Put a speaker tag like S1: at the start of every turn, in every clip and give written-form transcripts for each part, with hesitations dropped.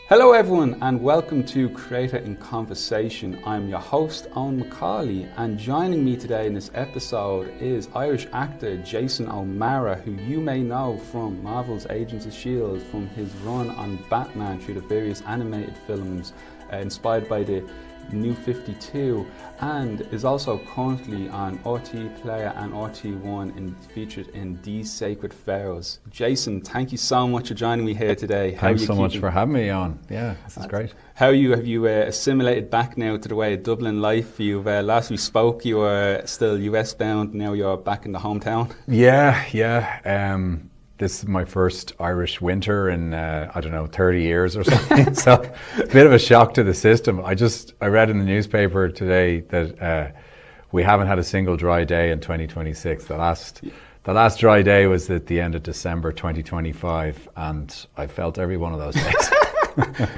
S1: Hello everyone and welcome to Creator in Conversation. I'm your host Owen McCauley, and joining me today in this episode is Irish actor Jason O'Mara, who you may know from Marvel's Agents of S.H.I.E.L.D., from his run on Batman through the various animated films inspired by the New 52, and is also currently on RT Player and RT1 and featured in These Sacred Vows. Jason, thank you so much for joining me here today.
S2: Thanks so much for having me on. Yeah, this is great.
S1: How are you? Have you assimilated back now to the way of Dublin life? You've last we spoke, you were still US bound. Now you're back in the hometown.
S2: Yeah. This is my first Irish winter in, 30 years or something. So it's a bit of a shock to the system. I read in the newspaper today that we haven't had a single dry day in 2026. The last dry day was at the end of December 2025, and I felt every one of those days.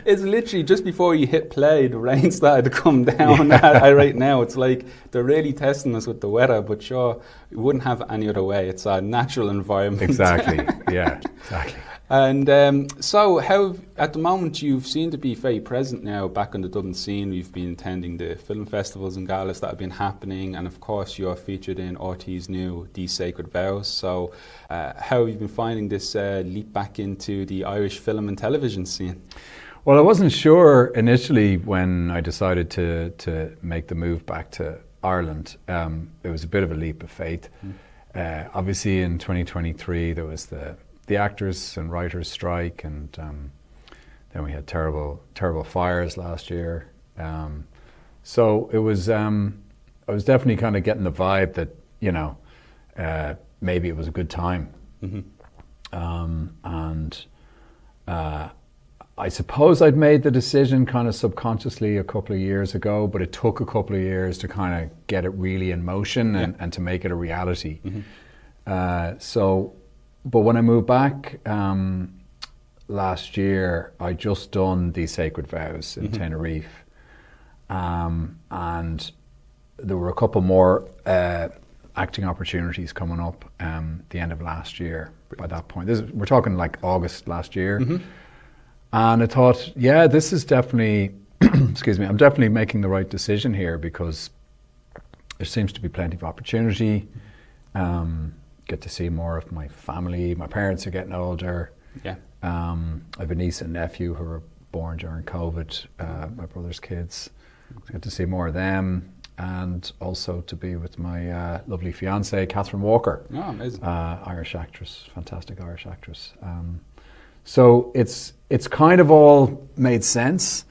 S1: It's literally just before you hit play, the rain started to come down. Yeah. Right now, it's like they're really testing us with the weather, but sure, we wouldn't have it any other way. It's a natural environment.
S2: Exactly, yeah, exactly.
S1: And so how, at the moment, you seem to be very present now back on the Dublin scene. You've been attending the film festivals and galas that have been happening, and of course you're featured in RT's new These Sacred Vows. So how have you been finding this leap back into the Irish film and television scene?
S2: Well, I wasn't sure initially when I decided to make the move back to Ireland. It was a bit of a leap of faith. Obviously in 2023 there was the actors and writers strike, and then we had terrible fires last year. So it was, I was definitely kind of getting the vibe that, maybe it was a good time. And I suppose I'd made the decision kind of subconsciously a couple of years ago, but it took a couple of years to kind of get it really in motion and to make it a reality. But when I moved back last year, I just done These Sacred Vows in Tenerife, and there were a couple more acting opportunities coming up the end of last year. By that point, we're talking like August last year, and I thought, yeah, this is definitely, excuse me, I'm definitely making the right decision here, because there seems to be plenty of opportunity. Get to see more of my family. My parents are getting older. Yeah. I have a niece and nephew who were born during COVID, my brother's kids. Get to see more of them, and also to be with my lovely fiancée, Catherine Walker. Oh, amazing. Irish actress, fantastic Irish actress. So it's kind of all made sense,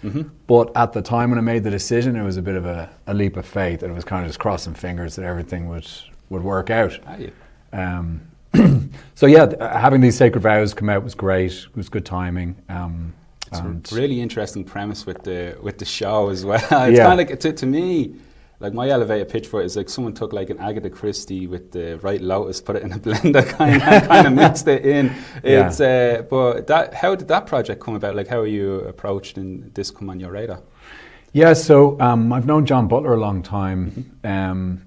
S2: but at the time when I made the decision, it was a bit of a leap of faith, and it was kind of just crossing fingers that everything would work out. So yeah, having These Sacred Vows come out was great. It was good timing.
S1: It's a really interesting premise with the show as well. It's kind of like, to me, like my elevator pitch for it is like someone took like an Agatha Christie with the White Lotus, put it in a blender, kind of mixed it in. It's but how did that project come about? Like, how are you approached and this come on your radar?
S2: Yeah, so I've known John Butler a long time, and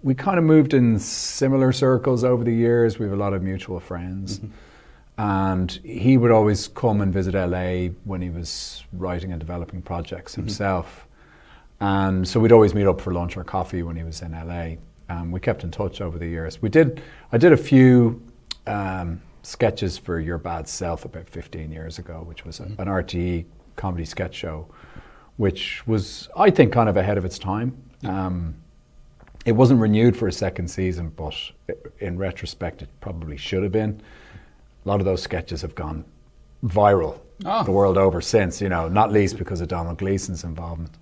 S2: we kind of moved in similar circles over the years. We have a lot of mutual friends. And he would always come and visit LA when he was writing and developing projects himself. And so we'd always meet up for lunch or coffee when he was in LA. We kept in touch over the years. I did a few sketches for Your Bad Self about 15 years ago, which was an RTE comedy sketch show, which was, I think, kind of ahead of its time. It wasn't renewed for a second season, but in retrospect, it probably should have been. A lot of those sketches have gone viral the world over since, not least because of Donald Gleason's involvement.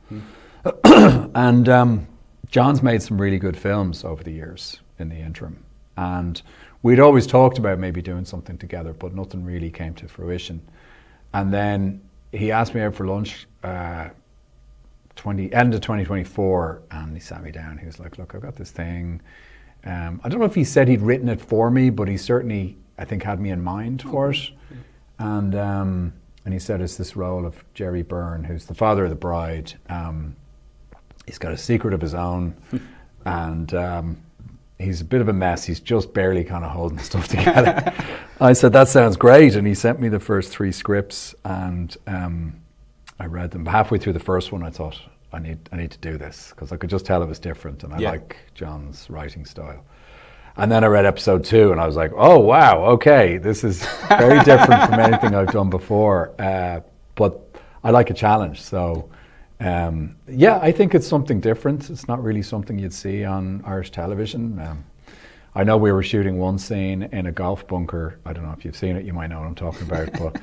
S2: And John's made some really good films over the years in the interim. And we'd always talked about maybe doing something together, but nothing really came to fruition. And then he asked me out for lunch end of 2024, and he sat me down. He was like, look, I've got this thing. I don't know if he said he'd written it for me, but he certainly, I think, had me in mind for it. And he said it's this role of Jerry Byrne, who's the father of the bride. He's got a secret of his own, and he's a bit of a mess. He's just barely kind of holding stuff together. I said, that sounds great. And he sent me the first 3 scripts, and I read them. Halfway through the first one, I thought, I need to do this, because I could just tell it was different, and I like John's writing style. And then I read episode 2, and I was like, oh, wow, okay, this is very different from anything I've done before. But I like a challenge, so I think it's something different. It's not really something you'd see on Irish television. I know we were shooting one scene in a golf bunker. I don't know if you've seen it, you might know what I'm talking about, but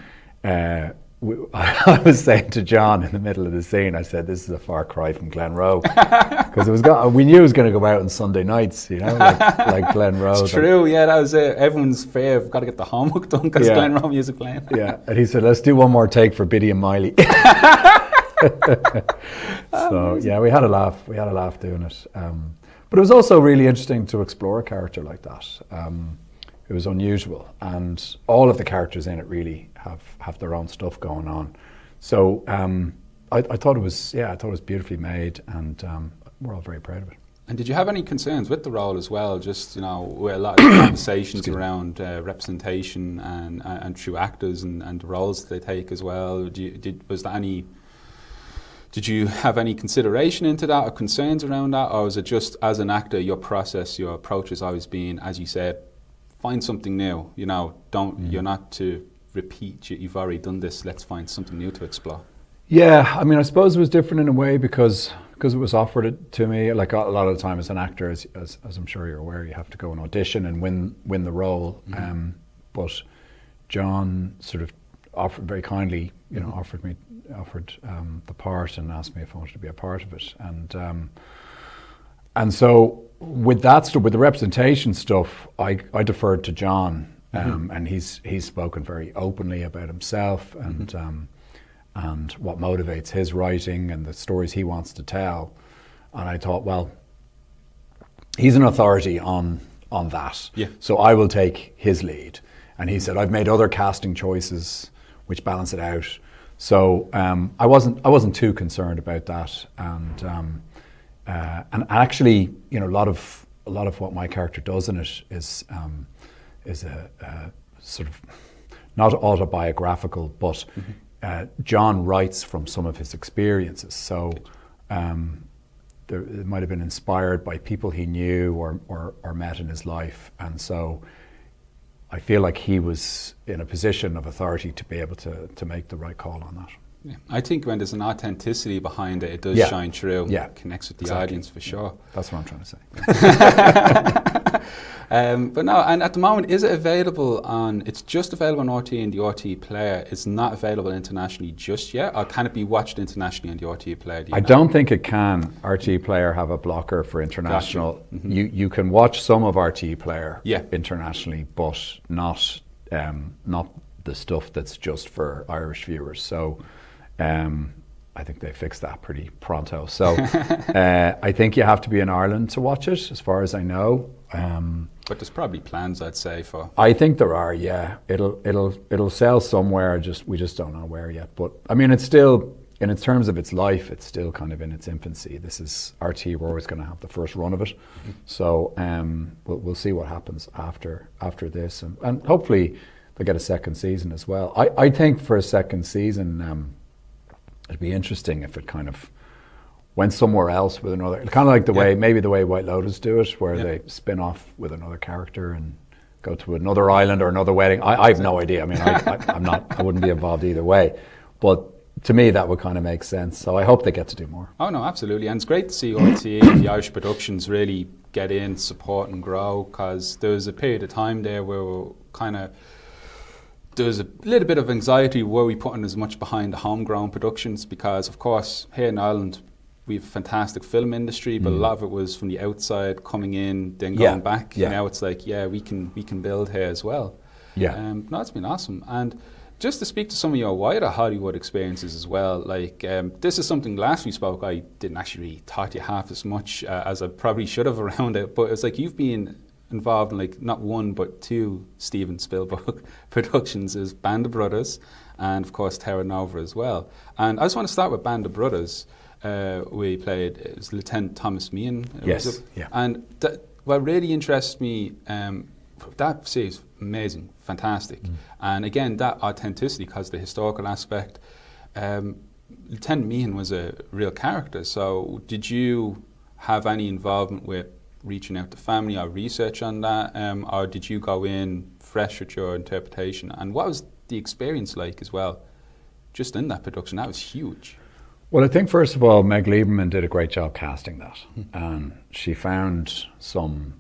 S2: I was saying to John in the middle of the scene, I said, this is a far cry from Glenroe, because we knew it was going to go out on Sunday nights, you know, like Glenroe.
S1: It's true, yeah, that was it. Everyone's fave, got to get the homework done because Glenroe music playing.
S2: Yeah, and he said, let's do one more take for Biddy and Miley. So yeah, we had a laugh doing it. But it was also really interesting to explore a character like that. It was unusual, and all of the characters in it really have their own stuff going on. So I thought it was beautifully made, and we're all very proud of it.
S1: And did you have any concerns with the role as well? Just, you know, with a lot of conversations around representation and true actors and the roles that they take as well. Did you have any consideration into that or concerns around that, or was it just as an actor, your approach has always been, as you said, find something new? You know, you're not to repeat. You've already done this. Let's find something new to explore. Yeah,
S2: I mean, I suppose it was different in a way because it was offered to me. Like a lot of the time, as an actor, as I'm sure you're aware, you have to go and audition and win the role. Mm-hmm. But John sort of offered very kindly, you know, offered the part and asked me if I wanted to be a part of it. And so with that stuff, with the representation stuff, I deferred to John, and he's spoken very openly about himself and what motivates his writing and the stories he wants to tell. And I thought, well, he's an authority on that, so I will take his lead. And he said, I've made other casting choices which balance it out. So I wasn't too concerned about that, and actually, you know, a lot of what my character does in it is a sort of not autobiographical, but John writes from some of his experiences. So it might have been inspired by people he knew or met in his life, and so I feel like he was in a position of authority to be able to make the right call on that.
S1: Yeah. I think when there's an authenticity behind it, it does shine through. Yeah, connects with the audience for sure.
S2: That's what I'm trying to say.
S1: But no, and at the moment, is it available on? It's just available on RT and the RT Player. It's not available internationally just yet, or can it be watched internationally on the RT Player?
S2: I don't think it can. RT Player have a blocker for international. Gotcha. Mm-hmm. You can watch some of RT Player internationally, but not the stuff that's just for Irish viewers. So I think they fixed that pretty pronto. So I think you have to be in Ireland to watch it, as far as I know.
S1: But there's probably plans, I'd say, for.
S2: I think there are. Yeah, it'll sell somewhere. We just don't know where yet. But I mean, it's still, in terms of its life, it's still kind of in its infancy. This is RT. We're always going to have the first run of it. Mm-hmm. So we'll see what happens after this, and hopefully they'll get a second season as well. I think for a second season, it'd be interesting if it kind of went somewhere else with another, kind of like the way White Lotus do it, where they spin off with another character and go to another island or another wedding. I have no idea. I mean, I wouldn't be involved either way. But to me, that would kind of make sense. So I hope they get to do more.
S1: Oh no, absolutely. And it's great to see RTE and the Irish productions really get in, support and grow, because there was a period of time there where we there was a little bit of anxiety, were we putting as much behind the homegrown productions, because of course here in Ireland we have a fantastic film industry, but a lot of it was from the outside coming in, then going back. Yeah. Now it's like, we can build here as well. Yeah. No, it's been awesome. And just to speak to some of your wider Hollywood experiences as well, like this is something last we spoke, I didn't actually really talk to you half as much as I probably should have around it, but it's like you've been involved in like not one but two Steven Spielberg productions, is Band of Brothers and of course Terra Nova as well. And I just want to start with Band of Brothers. We played, it was Lieutenant Thomas Meehan.
S2: Yes. Yeah.
S1: And what really interests me, that series, amazing, fantastic. And again, that authenticity, because the historical aspect, Lieutenant Meehan was a real character. So did you have any involvement with reaching out to family or research on that? Or did you go in fresh with your interpretation? And what was the experience like as well, just in that production? That was huge.
S2: Well, I think first of all, Meg Lieberman did a great job casting that. She found some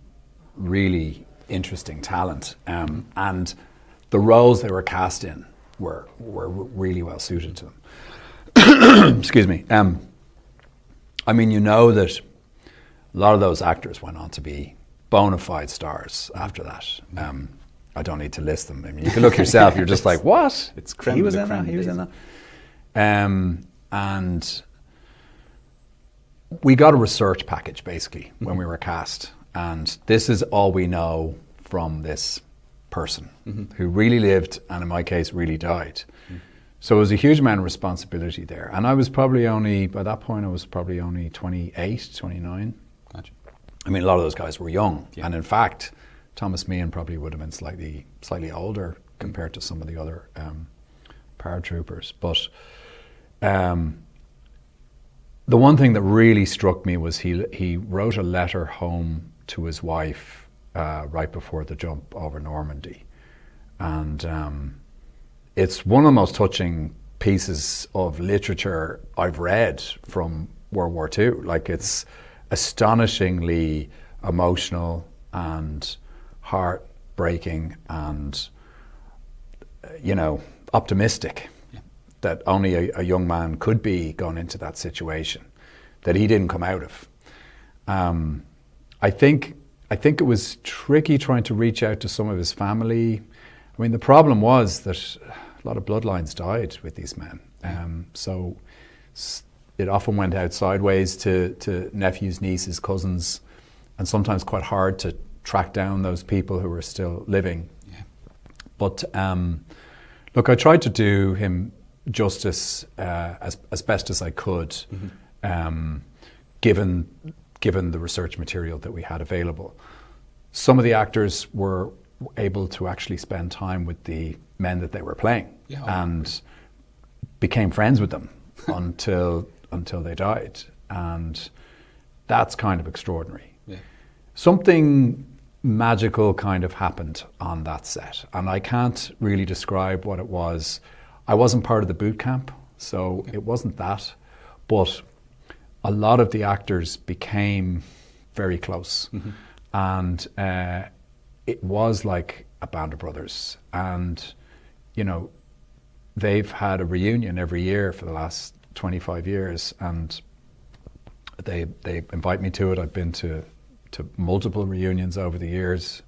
S2: really interesting talent, and the roles they were cast in were really well suited to them. Excuse me. I mean, you know that a lot of those actors went on to be bona fide stars after that. I don't need to list them. I mean, you can look yourself. You're just like, what?
S1: It's
S2: he was in that. He was in that. And we got a research package basically when we were cast, and this is all we know from this person who really lived, and in my case really died. So it was a huge amount of responsibility there, and I was probably only, by that point I was probably only 28, 29.
S1: Gotcha.
S2: I mean, a lot of those guys were young, and in fact Thomas Meehan probably would have been slightly older compared to some of the other paratroopers. But the one thing that really struck me was he wrote a letter home to his wife right before the jump over Normandy, and it's one of the most touching pieces of literature I've read from World War II. Like, it's astonishingly emotional and heartbreaking and optimistic. That only a young man could be going into that situation that he didn't come out of. I think it was tricky trying to reach out to some of his family. I mean, the problem was that a lot of bloodlines died with these men. So it often went out sideways to nephews, nieces, cousins, and sometimes quite hard to track down those people who were still living. Yeah. But look, I tried to do him justice as best as I could, given the research material that we had available. Some of the actors were able to actually spend time with the men that they were playing, and became friends with them until they died, and that's kind of extraordinary. Yeah. Something magical kind of happened on that set, and I can't really describe what it was. I wasn't part of the boot camp, so it wasn't that, but a lot of the actors became very close, and it was like a band of brothers. And they've had a reunion every year for the last 25 years, and they invite me to it. I've been to multiple reunions over the years.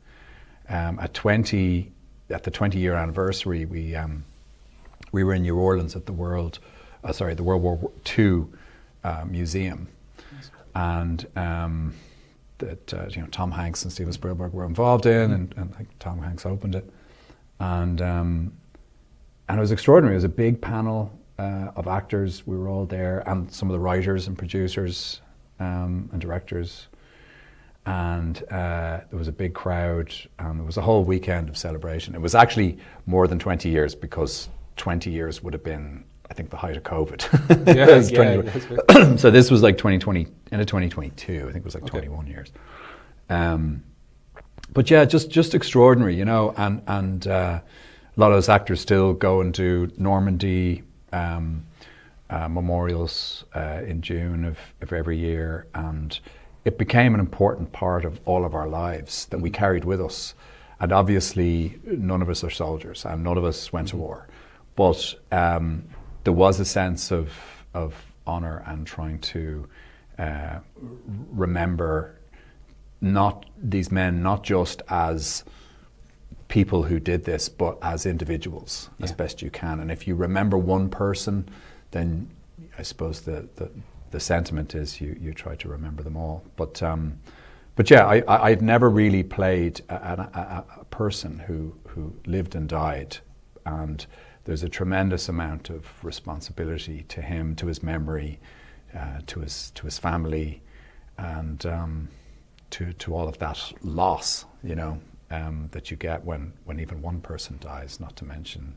S2: At the 20-year anniversary, we were in New Orleans at the World War II museum, and that Tom Hanks and Steven Spielberg were involved in, and Tom Hanks opened it, and it was extraordinary. It was a big panel of actors. We were all there, and some of the writers and producers and directors, and there was a big crowd, and it was a whole weekend of celebration. It was actually more than 20 years, because 20 years would have been, I think, the height of COVID. So this was like 2020, end of 2022. I think it was like 21 years. But yeah, just extraordinary, and a lot of those actors still go and do Normandy memorials in June of every year, and it became an important part of all of our lives that we carried with us. And obviously none of us are soldiers, and none of us went to war. But there was a sense of honour and trying to remember these men not just as people who did this, but as individuals as best you can. And if you remember one person, then I suppose the sentiment is you try to remember them all. But yeah, I've never really played a person who lived and died, and there's a tremendous amount of responsibility to him, to his memory, to his family, and to all of that loss, that you get when even one person dies, not to mention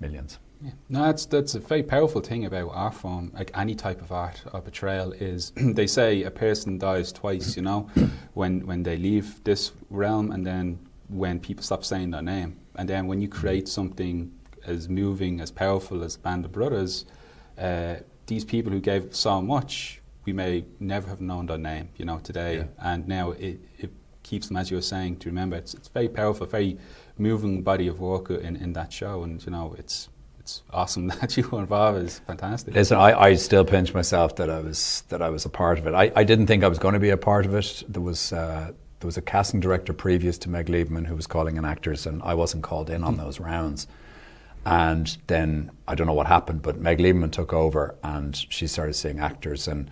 S2: millions.
S1: Yeah. No, that's a very powerful thing about art form, like any type of art or portrayal, is they say a person dies twice, when they leave this realm, and then when people stop saying their name. And then when you create something as moving, as powerful as Band of Brothers, these people who gave so much, we may never have known their name, today. Yeah. And now it keeps them, as you were saying, to remember. It's very powerful, very moving body of work in that show. And, it's awesome that you were involved. It's fantastic.
S2: Listen, I still pinch myself that I was a part of it. I didn't think I was going to be a part of it. There was a casting director previous to Meg Liebman who was calling in actors, and I wasn't called in on those rounds. And then I don't know what happened, but Meg Liebman took over and she started seeing actors, and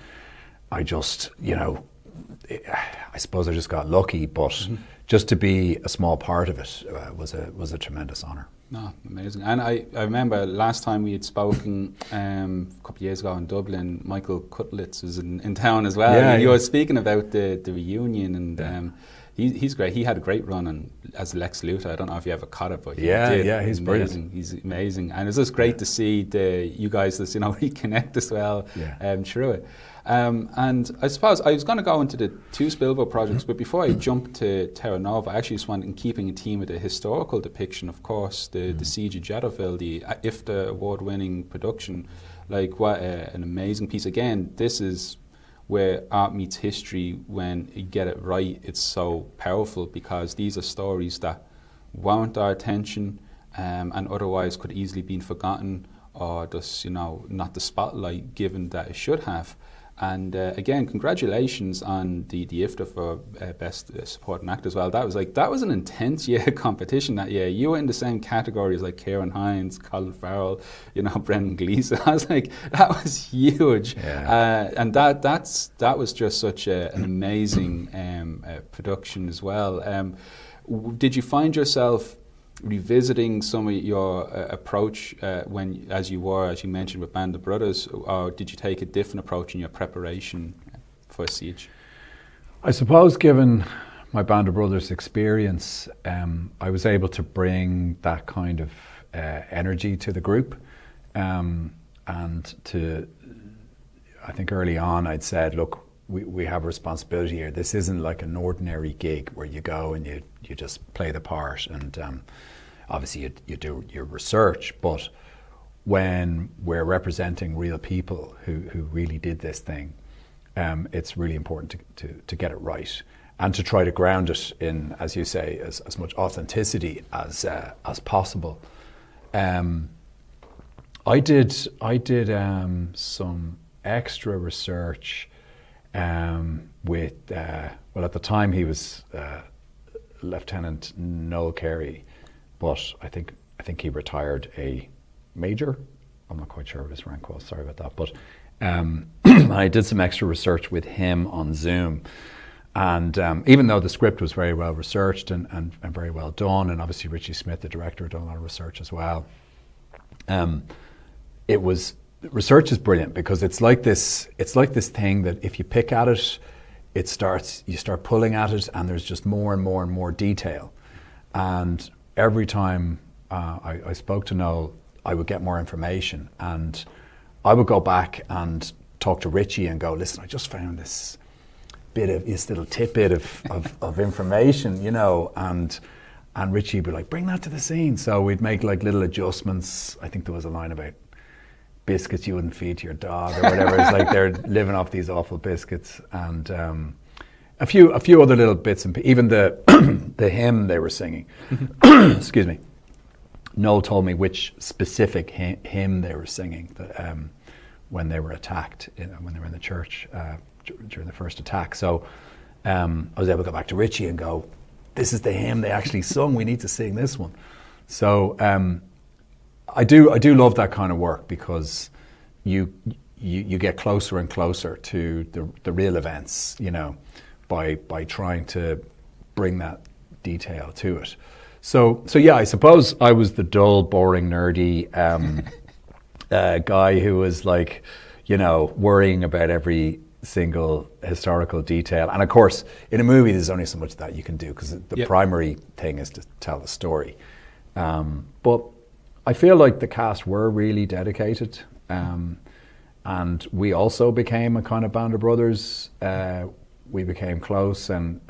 S2: I just, I suppose I just got lucky, but just to be a small part of it was a tremendous honour.
S1: No, amazing. And I remember last time we had spoken a couple of years ago in Dublin, Michael Cutlitz was in town as well. Yeah, you were speaking about the reunion, and he's great. He had a great run as Lex Luthor. I don't know if you ever caught it, but
S2: he's brilliant.
S1: He's amazing, and it's just great to see you guys just reconnect as well through it. And I suppose I was going to go into the two Spielberg projects, but before I jump to Terra Nova, I actually just want, in keeping a theme with the historical depiction, of course, the Siege of Jadotville, the IFTA award-winning production, like what an amazing piece. Again, this is where art meets history. When you get it right, it's so powerful, because these are stories that warrant our attention and otherwise could easily be forgotten, or just not the spotlight given that it should have. And again, congratulations on the IFTA for Best Supporting Actor as well. That was an intense competition that year. You were in the same categories like Kieran Hines, Colin Farrell, Brendan Gleeson. I was like, that was huge. Yeah. And that was just such an amazing production as well. Did you find yourself revisiting some of your approach as you mentioned with Band of Brothers, or did you take a different approach in your preparation for Siege?
S2: I suppose, given my Band of Brothers experience, I was able to bring that kind of energy to the group, and I think early on I'd said, look, we have a responsibility here. This isn't like an ordinary gig where you go and you just play the part, and obviously you do your research, but when we're representing real people who really did this thing, it's really important to get it right, and to try to ground it in, as you say, as much authenticity as possible. I did some extra research with at the time he was Lieutenant Noel Carey, but I think he retired a major. I'm not quite sure what his rank was, sorry about that, but I did some extra research with him on Zoom, and even though the script was very well researched and very well done, and obviously Richie Smith, the director, had done a lot of research as well, research is brilliant, because it's like this thing that if you pick at it, you start pulling at it, and there's just more and more and more detail. And every time I spoke to Noel, I would get more information, and I would go back and talk to Richie and go, listen, I just found this little tidbit of information, and Richie would be like, bring that to the scene. So we'd make like little adjustments. I think there was a line about biscuits you wouldn't feed to your dog or whatever. It's like they're living off these awful biscuits, and a few other little bits, and even the hymn they were singing. Excuse me. Noel told me which specific hymn they were singing when they were attacked, when they were in the church during the first attack. So I was able to go back to Richie and go, this is the hymn they actually sung. We need to sing this one. So I do love that kind of work, because you get closer and closer to the real events, by trying to bring that detail to it. So yeah, I suppose I was the dull, boring, nerdy guy who was like, worrying about every single historical detail. And of course, in a movie, there's only so much that you can do because the primary thing is to tell the story. But I feel like the cast were really dedicated. And we also became a kind of band of brothers. We became close, and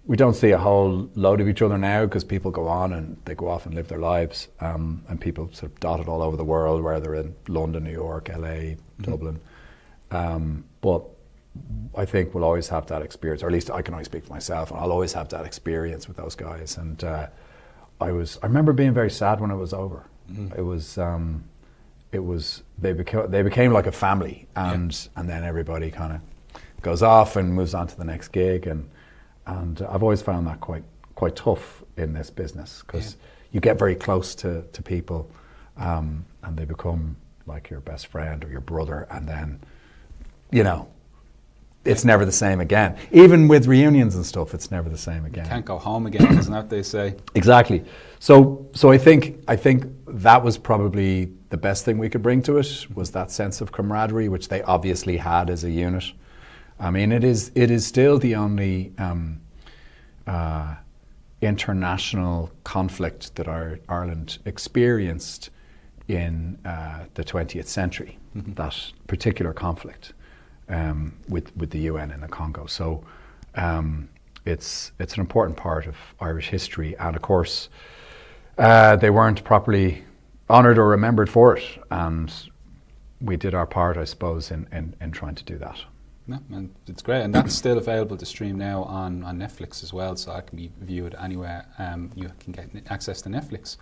S2: we don't see a whole load of each other now because people go on and they go off and live their lives. And people sort of dotted all over the world, where they're in London, New York, LA, Dublin. But I think we'll always have that experience, or at least I can only speak for myself, and I'll always have that experience with those guys. And I remember being very sad when it was over. It was they became like a family, and then everybody kind of goes off and moves on to the next gig, and I've always found that quite tough in this business, because you get very close to people, and they become like your best friend or your brother, and then it's never the same again. Even with reunions and stuff, it's never the same again.
S1: Can't go home again, isn't that what they say?
S2: Exactly. So I think that was probably the best thing we could bring to it, was that sense of camaraderie, which they obviously had as a unit. I mean, it is still the only international conflict that Ireland experienced in the 20th century. That particular conflict. With the UN in the Congo. So it's an important part of Irish history, and of course they weren't properly honoured or remembered for it, and we did our part, I suppose, in trying to do that.
S1: No, and it's great, and that's still available to stream now on Netflix as well, so it can be viewed anywhere you can get access to Netflix.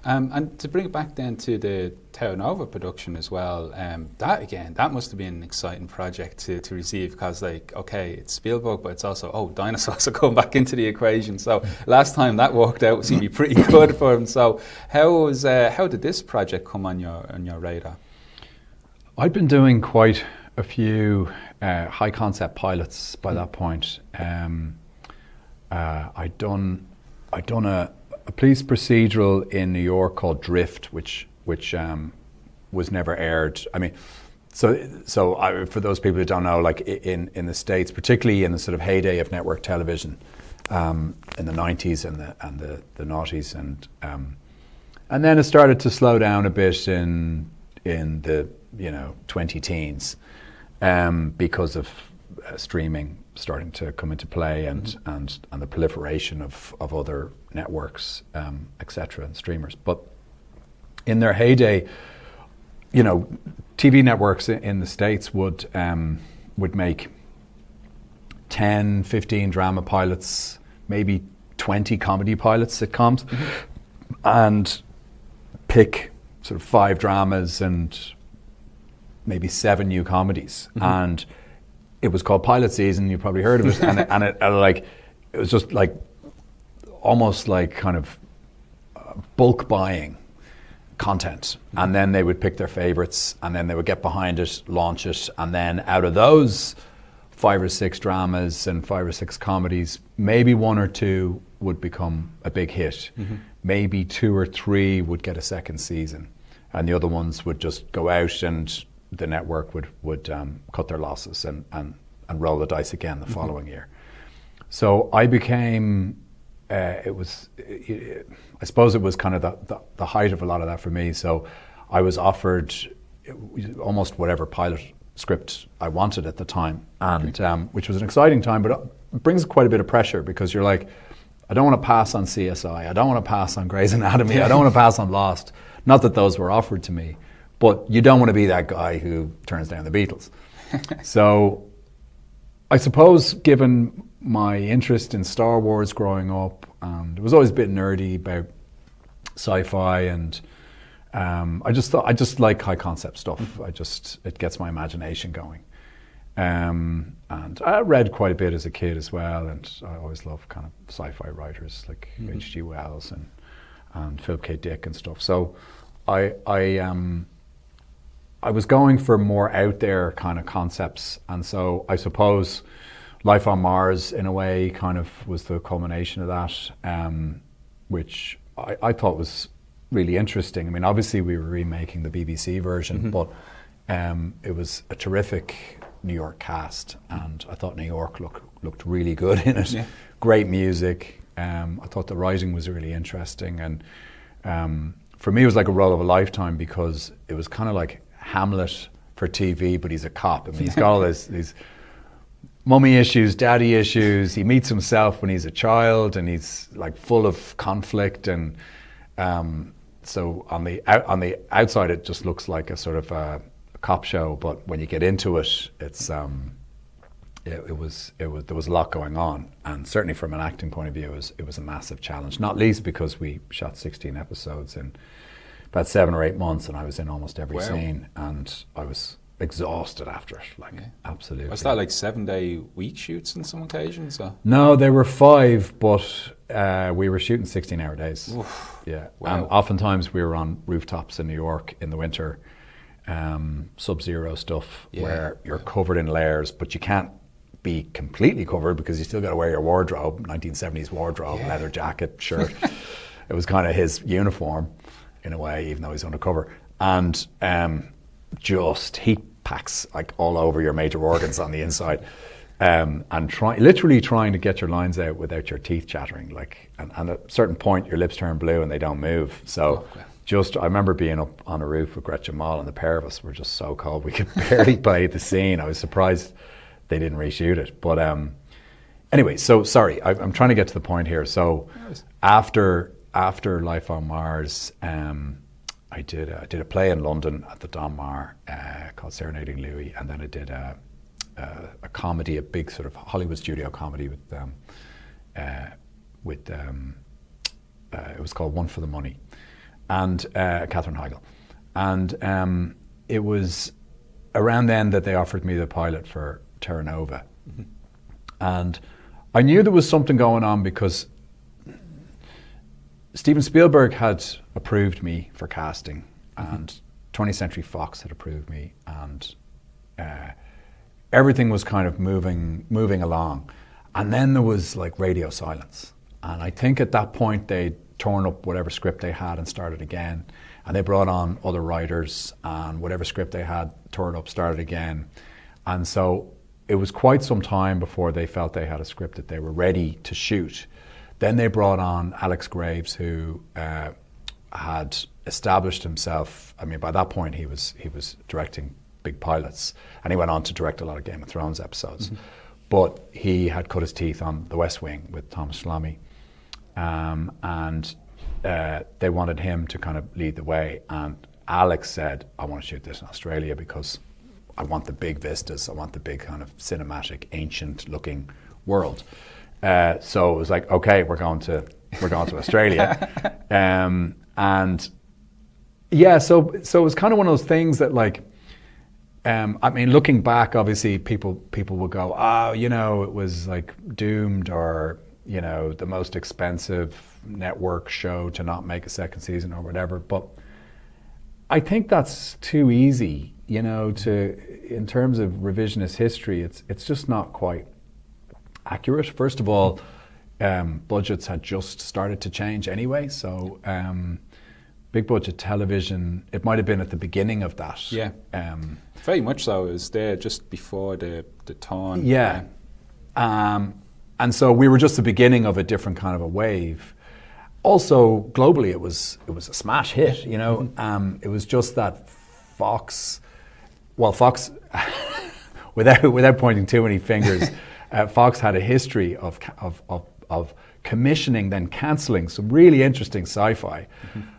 S1: And to bring it back then to the Terra Nova production as well, that must have been an exciting project to receive, because it's Spielberg, but it's also, dinosaurs are coming back into the equation. So last time that worked out seemed to be pretty good for him. So how did this project come on your radar?
S2: I'd been doing quite a few high concept pilots by that point. I'd done a police procedural in New York called Drift, which was never aired. I mean, so for those people who don't know, like in the States, particularly in the sort of heyday of network television, in the 90s and the noughties, and then it started to slow down a bit in the 20-teens, because of streaming starting to come into play, and the proliferation of other networks, etc., and streamers. But in their heyday, TV networks in the States would make 10, 15 drama pilots, maybe 20 comedy pilots, sitcoms, and pick sort of 5 dramas and maybe 7 new comedies. And it was called Pilot Season. You probably heard of it, and it was just like almost like kind of bulk buying content, and then they would pick their favorites, and then they would get behind it, launch it, and then out of those 5 or 6 dramas and 5 or 6 comedies, maybe 1 or 2 would become a big hit. Maybe 2 or 3 would get a second season, and the other ones would just go out, and the network would cut their losses and roll the dice again the following year. So I became, I suppose it was kind of the height of a lot of that for me. So I was offered almost whatever pilot script I wanted at the time, and which was an exciting time, but it brings quite a bit of pressure, because you're like, I don't want to pass on CSI, I don't want to pass on Grey's Anatomy, I don't want to pass on Lost. Not that those were offered to me, but you don't want to be that guy who turns down the Beatles. So I suppose, given my interest in Star Wars growing up, and it was always a bit nerdy about sci-fi, and I just like high concept stuff. It gets my imagination going. And I read quite a bit as a kid as well, and I always loved kind of sci-fi writers like H.G. Wells and Philip K. Dick and stuff. So I was going for more out there kind of concepts, and so I suppose Life on Mars, in a way, kind of was the culmination of that, which I thought was really interesting. I mean, obviously we were remaking the BBC version, but it was a terrific New York cast, and I thought New York looked really good in it.
S1: Yeah.
S2: Great music. I thought the writing was really interesting, and for me it was like a role of a lifetime, because it was kind of like Hamlet for TV, but he's a cop. I mean, he's got all these mummy issues, daddy issues. He meets himself when he's a child, and he's like full of conflict. And so on the outside, it just looks like a sort of a cop show. But when you get into it, it's there was a lot going on. And certainly from an acting point of view, it was a massive challenge. Not least because we shot 16 episodes in about 7 or 8 months, and I was in almost every scene, and I was exhausted after it, absolutely.
S1: Was that like 7-day week shoots on some occasions? Or?
S2: No, they were 5, but we were shooting 16-hour days.
S1: Oof.
S2: Yeah,
S1: wow.
S2: And oftentimes we were on rooftops in New York in the winter, sub-zero stuff, where you're covered in layers, but you can't be completely covered because you still got to wear your wardrobe, 1970s wardrobe, leather jacket, shirt. It was kind of his uniform in a way, even though he's undercover. And just heat packs like all over your major organs on the inside, and literally trying to get your lines out without your teeth chattering. And at a certain point, your lips turn blue and they don't move. So I remember being up on a roof with Gretchen Mol, and the pair of us were just so cold we could barely play the scene. I was surprised they didn't reshoot it. But anyway, so sorry, I'm trying to get to the point here. So after Life on Mars, I did a play in London at the Don Mar called Serenading Louis, and then I did a comedy, a big sort of Hollywood studio comedy with it was called One for the Money, and Katherine Heigl, and it was around then that they offered me the pilot for Terra Nova, and I knew there was something going on because Steven Spielberg had approved me for casting, and 20th Century Fox had approved me, and everything was kind of moving along. And then there was like radio silence. And I think at that point they'd torn up whatever script they had and started again. And they brought on other writers, and whatever script they had, tore it up, started again. And so it was quite some time before they felt they had a script that they were ready to shoot. Then they brought on Alex Graves, who had established himself. I mean, by that point he was directing big pilots, and he went on to direct a lot of Game of Thrones episodes. But he had cut his teeth on The West Wing with Thomas Salami, and they wanted him to kind of lead the way. And Alex said, "I want to shoot this in Australia because I want the big vistas. I want the big kind of cinematic, ancient-looking world." So it was like, okay, we're going to Australia, and yeah, so it was kind of one of those things that, like, I mean, looking back, obviously people would go, oh, it was like doomed, or the most expensive network show to not make a second season or whatever. But I think that's too easy, in terms of revisionist history. It's just not quite accurate. First of all, budgets had just started to change anyway, so big budget television, it might have been at the beginning of that.
S1: Yeah, very much so. It was there just before the turn.
S2: Yeah, and so we were just the beginning of a different kind of a wave. Also, globally, it was a smash hit. It was just that Fox, without pointing too many fingers. Fox had a history of commissioning, then cancelling some really interesting sci-fi.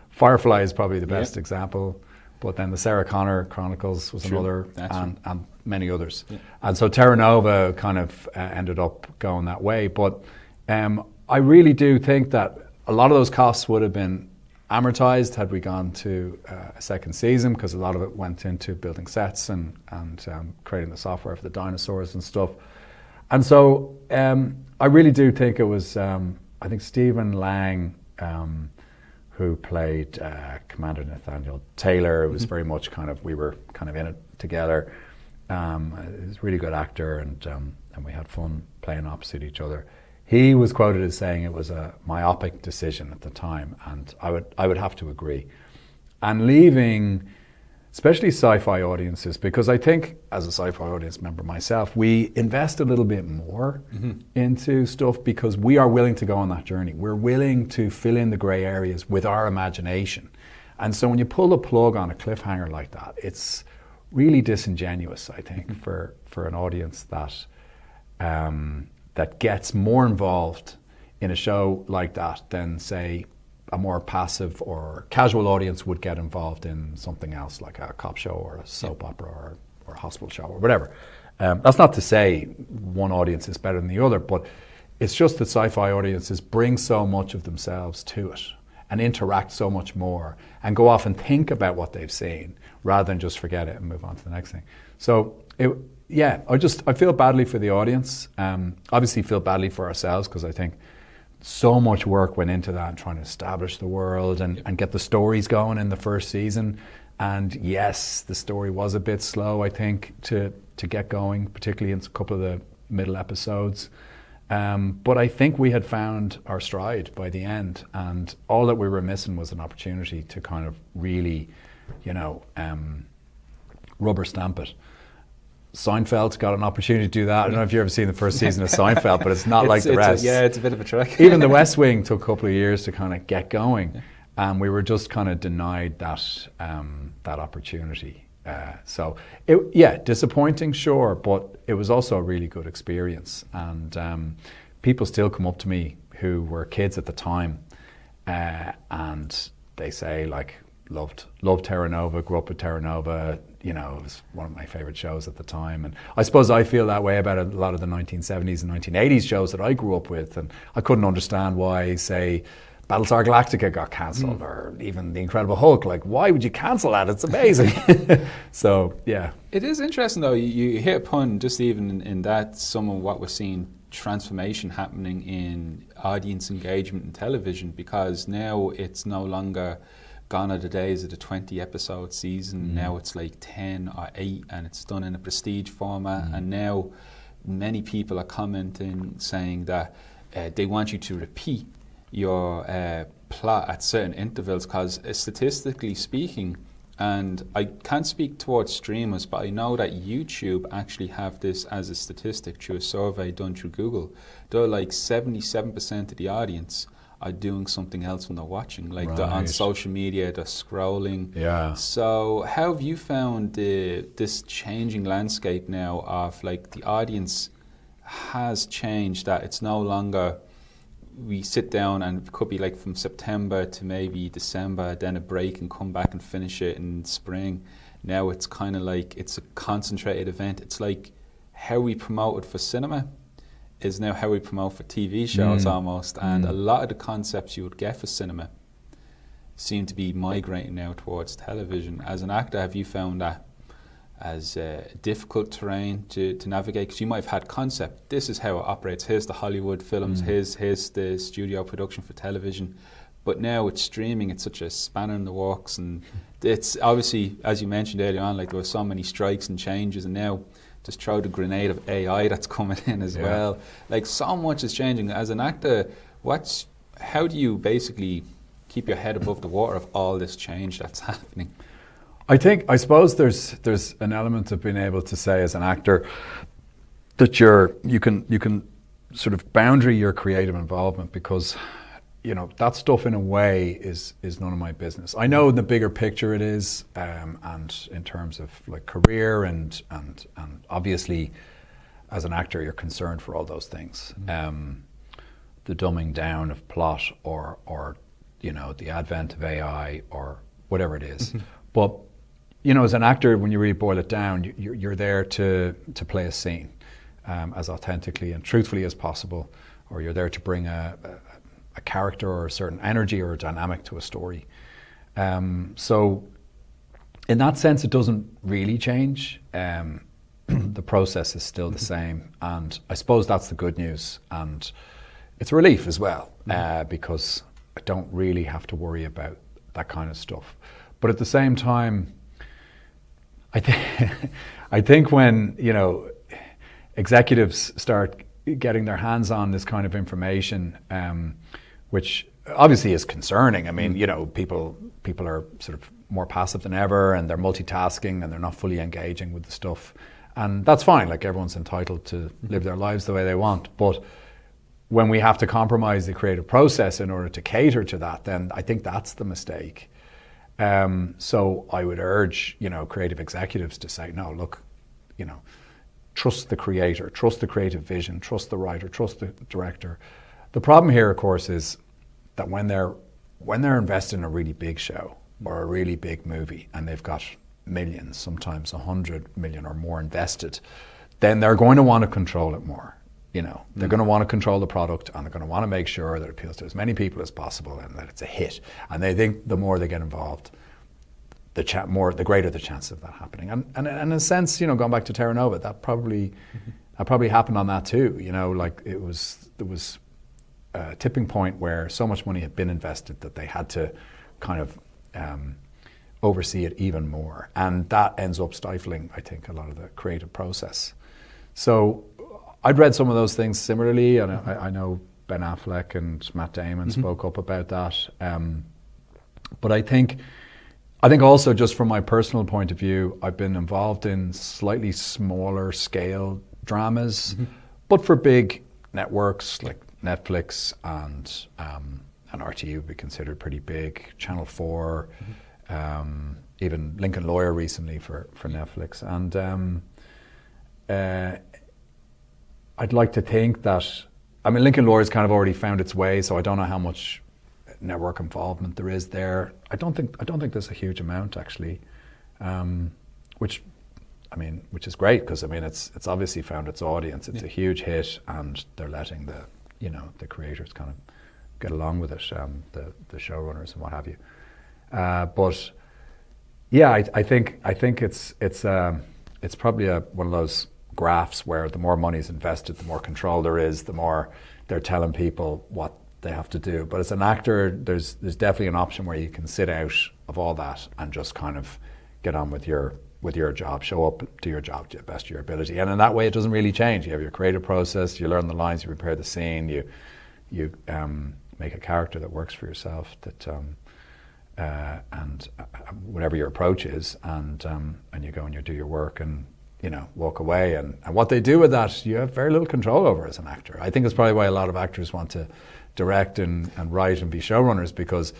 S2: Firefly is probably the best example, but then the Sarah Connor Chronicles was another, and many others. Yeah. And so Terra Nova kind of ended up going that way. But I really do think that a lot of those costs would have been amortized had we gone to a second season, because a lot of it went into building sets and creating the software for the dinosaurs and stuff. And so I really do think it was, I think Stephen Lang, who played Commander Nathaniel Taylor, was very much we were kind of in it together. He was a really good actor, and we had fun playing opposite each other. He was quoted as saying it was a myopic decision at the time, and I would have to agree. And leaving especially sci-fi audiences, because I think as a sci-fi audience member myself, we invest a little bit more into stuff because we are willing to go on that journey. We're willing to fill in the grey areas with our imagination. And so when you pull the plug on a cliffhanger like that, it's really disingenuous, I think, for an audience that that gets more involved in a show like that than, say, a more passive or casual audience would get involved in something else like a cop show or a soap opera or a hospital show or whatever. That's not to say one audience is better than the other, but it's just that sci-fi audiences bring so much of themselves to it and interact so much more and go off and think about what they've seen rather than just forget it and move on to the next thing. So I feel badly for the audience. Obviously feel badly for ourselves because I think so much work went into that and trying to establish the world and get the stories going in the first season. And yes, the story was a bit slow, I think, to get going, particularly in a couple of the middle episodes. But I think we had found our stride by the end, and all that we were missing was an opportunity to kind of really, rubber stamp it. Seinfeld got an opportunity to do that. I don't know if you've ever seen the first season of Seinfeld, but it's not like the rest.
S1: It's a bit of a trek.
S2: Even The West Wing took a couple of years to kind of get going, and we were just kind of denied that opportunity. Disappointing, sure, but it was also a really good experience. And people still come up to me who were kids at the time, and they say, like, loved Terra Nova, grew up with Terra Nova. It was one of my favorite shows at the time. And I suppose I feel that way about a lot of the 1970s and 1980s shows that I grew up with. And I couldn't understand why, say, Battlestar Galactica got cancelled, or even The Incredible Hulk. Like, why would you cancel that? It's amazing. So, yeah.
S1: It is interesting, though. You hit upon, just even in that, some of what we're seeing, transformation happening in audience engagement in television, because now it's no longer gone are the days of the 20 episode season. Now it's like 10 or 8, and it's done in a prestige format. And now many people are commenting saying that they want you to repeat your plot at certain intervals, because statistically speaking, and I can't speak towards streamers, but I know that YouTube actually have this as a statistic through a survey done through Google. They're like 77% of the audience are doing something else when they're watching, like they're on social media, they're scrolling.
S2: Yeah.
S1: So how have you found this changing landscape now of, like, the audience has changed, that it's no longer we sit down and it could be like from September to maybe December, then a break and come back and finish it in spring. Now it's kind of like it's a concentrated event. It's like how we promoted for cinema is now how we promote for TV shows almost. And a lot of the concepts you would get for cinema seem to be migrating now towards television. As an actor, have you found that as difficult terrain to navigate? Because you might have had concept, this is how it operates, here's the Hollywood films, here's the studio production for television. But now it's streaming, it's such a spanner in the works, and it's obviously, as you mentioned earlier on, like there were so many strikes and changes, and now just throw the grenade of AI that's coming in as well. Like, so much is changing. As an actor, how do you basically keep your head above the water of all this change that's happening?
S2: I suppose there's an element of being able to say as an actor that you can sort of boundary your creative involvement, because that stuff in a way is none of my business. I know in the bigger picture it is, and in terms of like career and obviously as an actor you're concerned for all those things. The dumbing down of plot or the advent of AI or whatever it is. But as an actor, when you really boil it down, you're there to play a scene as authentically and truthfully as possible, or you're there to bring a character or a certain energy or a dynamic to a story. So in that sense, it doesn't really change. The process is still the same. And I suppose that's the good news. And it's a relief as well, because I don't really have to worry about that kind of stuff. But at the same time, I think when, executives start getting their hands on this kind of information, which obviously is concerning. I mean, people are sort of more passive than ever, and they're multitasking and they're not fully engaging with the stuff. And that's fine, like everyone's entitled to live their lives the way they want. But when we have to compromise the creative process in order to cater to that, then I think that's the mistake. So I would urge, creative executives to say, no, look, trust the creator, trust the creative vision, trust the writer, trust the director. The problem here, of course, is that when they're invested in a really big show or a really big movie and they've got millions, sometimes 100 million or more invested, then they're going to want to control it more. They're going to want to control the product, and they're going to want to make sure that it appeals to as many people as possible and that it's a hit. And they think the more they get involved, the greater the chance of that happening. And in a sense, going back to Terra Nova, that probably happened on that too. There was a tipping point where so much money had been invested that they had to kind of oversee it even more, and that ends up stifling, I think, a lot of the creative process. So I'd read some of those things similarly, and I know Ben Affleck and Matt Damon spoke up about that. But I think also, just from my personal point of view, I've been involved in slightly smaller scale dramas, but for big networks like Netflix and RTE would be considered pretty big. Channel 4, even Lincoln Lawyer recently for Netflix, and I'd like to think that, Lincoln Lawyer's kind of already found its way, so I don't know how much network involvement there is there. I don't think there's a huge amount actually, which is great, because it's obviously found its audience. It's a huge hit, and they're letting the creators kind of get along with it, the showrunners and what have you. But yeah, I think it's probably one of those graphs where the more money is invested, the more control there is, the more they're telling people what they have to do. But as an actor, there's definitely an option where you can sit out of all that and just kind of get on with your job, show up, do your job to the best of your ability. And in that way, it doesn't really change. You have your creative process, you learn the lines, you prepare the scene, you make a character that works for yourself, that and whatever your approach is, and you go and you do your work and walk away. And what they do with that, you have very little control over as an actor. I think it's probably why a lot of actors want to direct and write and be showrunners, because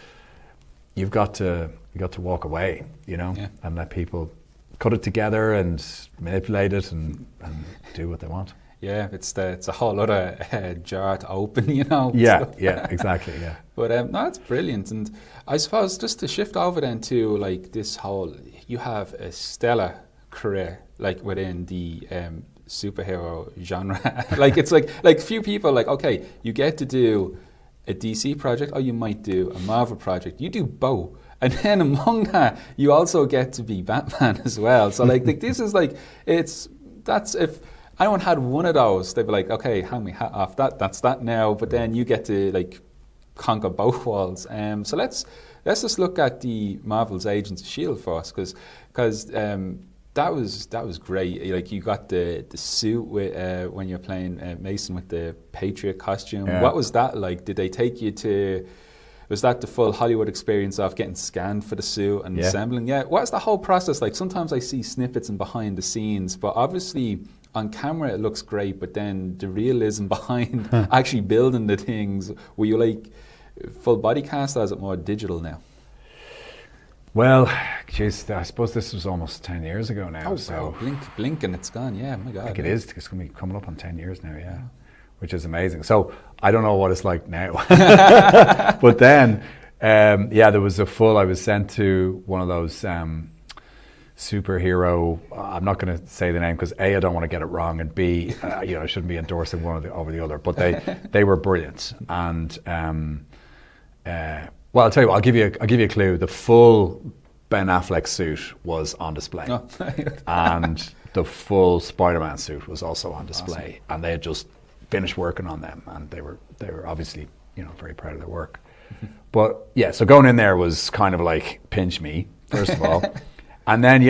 S2: you've got to walk away, and let people cut it together and manipulate it and do what they want.
S1: Yeah, it's a whole other jar to open,
S2: Yeah, exactly, yeah.
S1: But no, it's brilliant. And I suppose just to shift over then to like this whole, you have a stellar career like within the superhero genre. Like it's like few people, like, okay, you get to do a DC project, or you might do a Marvel project. You do both. And then among that, you also get to be Batman as well. So like this is like, that's if anyone had one of those, they'd be like, okay, hang me hat off, that's that now. But then you get to like conquer both worlds. So let's just look at the Marvel's Agents of S.H.I.E.L.D. for us, because that was great. Like you got the suit with when you're playing Mason with the Patriot costume. Yeah. What was that like? Did they take you to? Was that the full Hollywood experience of getting scanned for the suit and assembling? Yeah. What's the whole process like? Sometimes I see snippets and behind the scenes, but obviously on camera it looks great. But then the realism behind actually building the things. Were you like full body cast, or is it more digital now?
S2: Well, geez, I suppose this was almost 10 years ago now.
S1: Oh, so blink and it's gone. Yeah, my God.
S2: I think it is. It's going to be coming up on 10 years now, yeah, which is amazing. So I don't know what it's like now. But then, there was I was sent to one of those superhero, I'm not going to say the name because A, I don't want to get it wrong, and B, I shouldn't be endorsing one over the other, but they were brilliant. And well, I'll tell you what, I'll give you a clue. The full Ben Affleck suit was on display. Oh. And the full Spider-Man suit was also on display. Awesome. And they had just finished working on them, and they were obviously, very proud of their work. But yeah, so going in there was kind of like pinch me, first of all. And then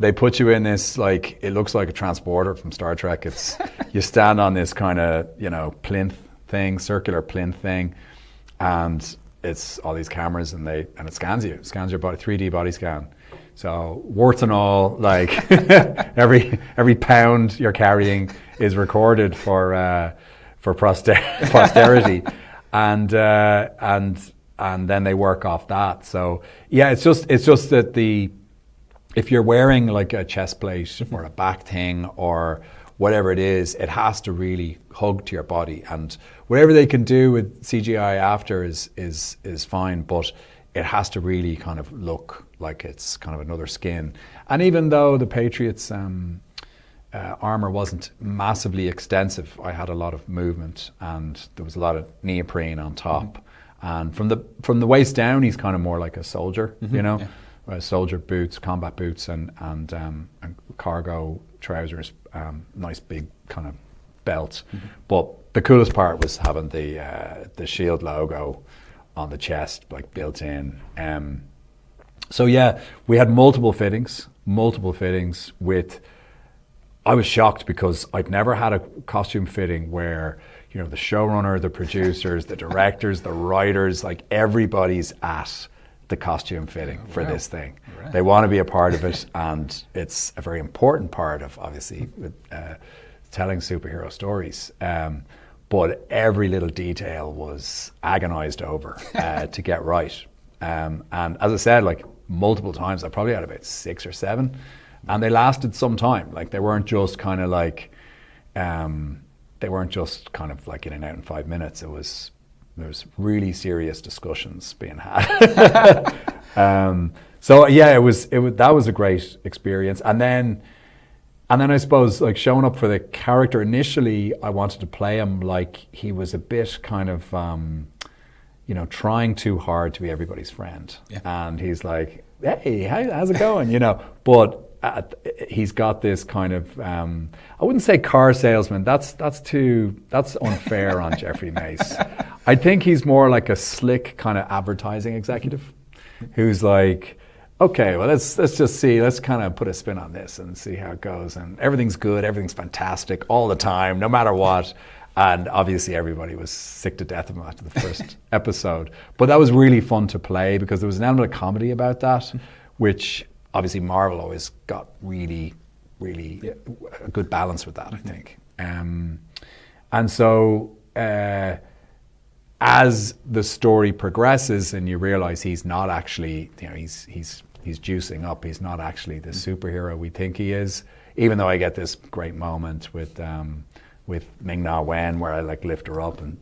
S2: they put you in this, like, it looks like a transporter from Star Trek. It's you stand on this kind of, plinth thing, circular plinth thing, and it's all these cameras, and it scans your body, 3D body scan. So warts and all, like every pound you're carrying is recorded for posterity, and then they work off that. So yeah, it's just that if you're wearing like a chest plate or a back thing or whatever it is, it has to really hug to your body, and whatever they can do with CGI after is fine, but it has to really kind of look like it's kind of another skin. And even though the Patriots' armor wasn't massively extensive, I had a lot of movement, and there was a lot of neoprene on top. And from the waist down, he's kind of more like a soldier, you know, soldier boots, combat boots, and cargo trousers, nice big kind of belt. But the coolest part was having the Shield logo on the chest, like built in. So yeah, we had multiple fittings with. I was shocked because I'd never had a costume fitting where, you know, the showrunner, the producers, the directors, the writers, like everybody's at the costume fitting for this thing. Right. They want to be a part of it, and it's a very important part of, obviously, telling superhero stories. But every little detail was agonized over to get right. And as I said, like multiple times, I probably had about 6 or 7, and they lasted some time. Like they weren't just kind of like, in and out in 5 minutes. There was really serious discussions being had. So yeah, that was a great experience. And then I suppose like showing up for the character initially, I wanted to play him like he was a bit kind of, trying too hard to be everybody's friend. Yeah. And he's like, hey, how's it going? But he's got this kind of, I wouldn't say car salesman. That's unfair on Jeffrey Mace. I think he's more like a slick kind of advertising executive who's like, okay, well, let's just see. Let's kind of put a spin on this and see how it goes. And everything's good. Everything's fantastic all the time, no matter what. And obviously everybody was sick to death of him after the first episode. But that was really fun to play because there was an element of comedy about that, which obviously Marvel always got really, really a good balance with that, I think. And so as the story progresses and you realize he's not actually, he's juicing up. He's not actually the superhero we think he is. Even though I get this great moment with Ming-Na Wen where I like lift her up and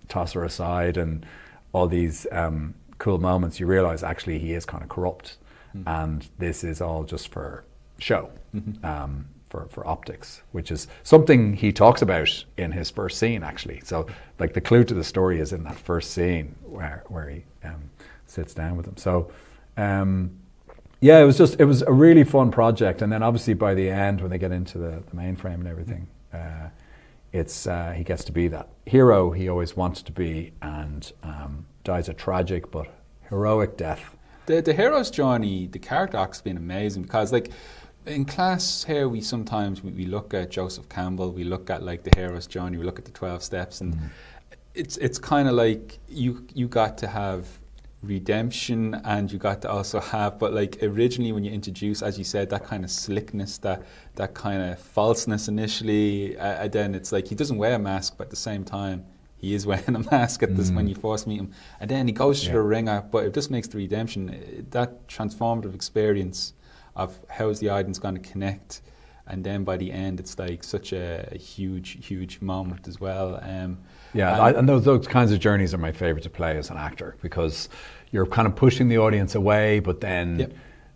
S2: toss her aside and all these cool moments, you realize actually he is kind of corrupt. And this is all just for show, for optics, which is something he talks about in his first scene, actually. So, like the clue to the story is in that first scene where he sits down with him. So, it was a really fun project. And then obviously by the end, when they get into the mainframe and everything, he gets to be that hero he always wants to be, and dies a tragic but heroic death.
S1: The hero's journey, the character arc's been amazing because, like, in class here, we sometimes look at Joseph Campbell, we look at like the hero's journey, we look at the 12 steps, and it's kind of like you got to have redemption and you got to also have, but like originally when you introduce, as you said, that kind of slickness, that kind of falseness initially, and then it's like he doesn't wear a mask, but at the same time, he is wearing a mask at this when you first meet him. And then he goes to the ringer, but it just makes the redemption, that transformative experience of how is the audience going to connect. And then by the end, it's like such a huge, huge moment as well.
S2: And those kinds of journeys are my favorite to play as an actor because you're kind of pushing the audience away, but then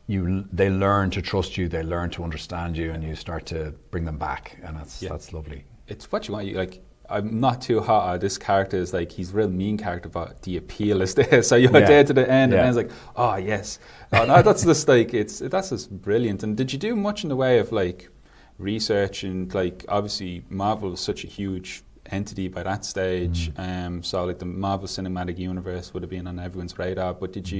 S2: they learn to trust you, they learn to understand you, and you start to bring them back, and that's lovely.
S1: It's what you want. I'm not too hot on this character. Is like he's a real mean character, but the appeal is there. So you're there to the end, and then it's like, oh yes, no, that's just like that's just brilliant. And did you do much in the way of like research and like obviously Marvel was such a huge entity by that stage, so like the Marvel Cinematic Universe would have been on everyone's radar. But did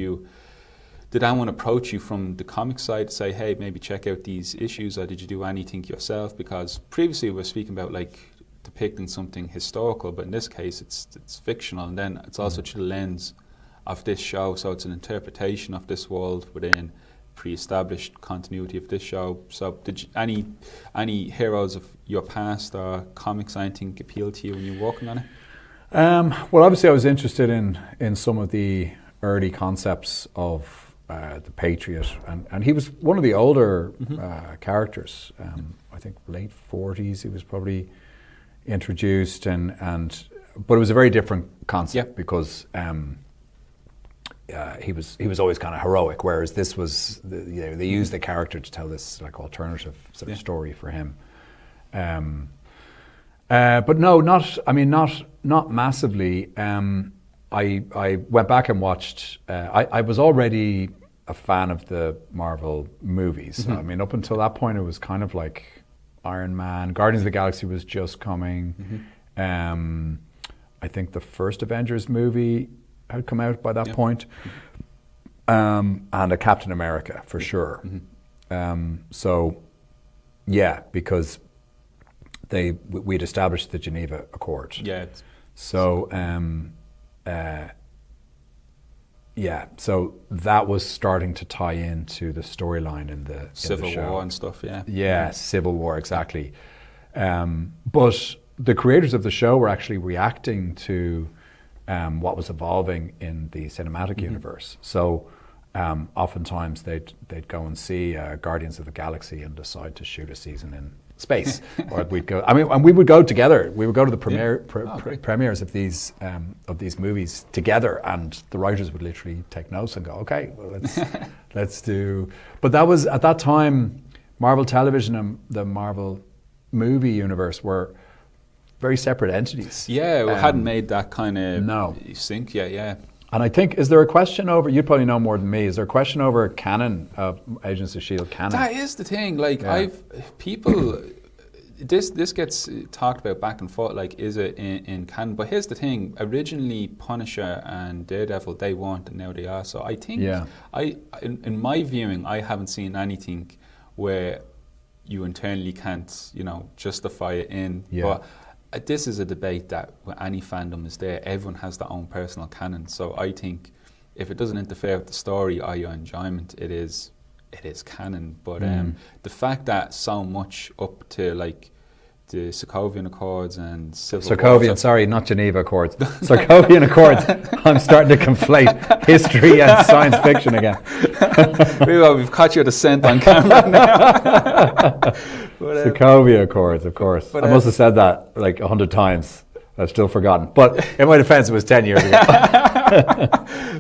S1: anyone approach you from the comic side to say, hey, maybe check out these issues, or did you do anything yourself? Because previously we were speaking about like depicting something historical, but in this case it's fictional, and then it's also through the lens of this show. So it's an interpretation of this world within pre-established continuity of this show. So did you, any heroes of your past or comics, anything appeal to you when you're working on it?
S2: Well, obviously I was interested in some of the early concepts of the Patriot, and he was one of the older characters. I think late 40s he was probably introduced, but it was a very different concept because he was always kind of heroic, whereas this was they used the character to tell this like alternative sort of story for him. But no, not massively. I went back and watched. I was already a fan of the Marvel movies. I mean, up until that point, it was kind of like Iron Man, Guardians of the Galaxy was just coming. I think the first Avengers movie had come out by that point, and a Captain America for sure. So, yeah, because we'd established the Geneva Accord.
S1: Yeah.
S2: So, so that was starting to tie into the storyline in the
S1: Civil
S2: show.
S1: War and stuff, yeah.
S2: Yeah, Civil War, exactly. But the creators of the show were actually reacting to what was evolving in the cinematic universe. So oftentimes they'd go and see Guardians of the Galaxy and decide to shoot a season in space, or we'd go. I mean, and we would go together. We would go to the premieres of these movies together, and the writers would literally take notes and go, "Okay, well, let's do." But that was at that time, Marvel Television and the Marvel movie universe were very separate entities.
S1: Yeah, we hadn't made that kind of sync yet. Yeah.
S2: And I think, is there a question over, you'd probably know more than me, is there a question over canon of Agents of S.H.I.E.L.D. canon?
S1: That is the thing, like this gets talked about back and forth, like is it in canon? But here's the thing, originally Punisher and Daredevil, they weren't, and now they are. So I think, in my viewing, I haven't seen anything where you internally can't, justify it in. But this is a debate that when any fandom is there, everyone has their own personal canon. So I think if it doesn't interfere with the story or your enjoyment, it is canon. But the fact that so much up to like the Sokovian Accords and Civil War,
S2: sorry, not Geneva Accords. Sokovian Accords. I'm starting to conflate history and science fiction again.
S1: We've caught you at a scent on camera now.
S2: Sokovia Accords, of course. But, I must have said that like 100 times. I've still forgotten. But in my defense, it was 10 years ago.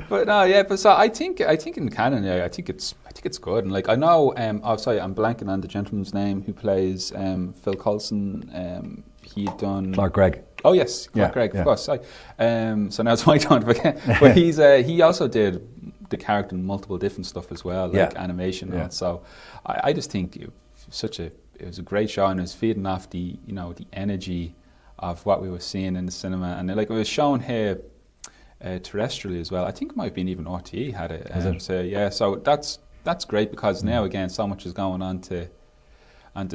S1: But no, yeah. But so I think in canon, I think it's good. And like I know, I'm blanking on the gentleman's name who plays Phil Coulson. He'd done
S2: Clark Gregg.
S1: Oh yes, Clark Gregg, of course. So now it's my turn to forget. But he also did the character in multiple different stuff as well, like animation. And that. So I just think it was a great show, and it was feeding off the the energy of what we were seeing in the cinema, and like it was shown here terrestrially as well. I think it might have been even RTE had it. So that's great, because now again so much is going on to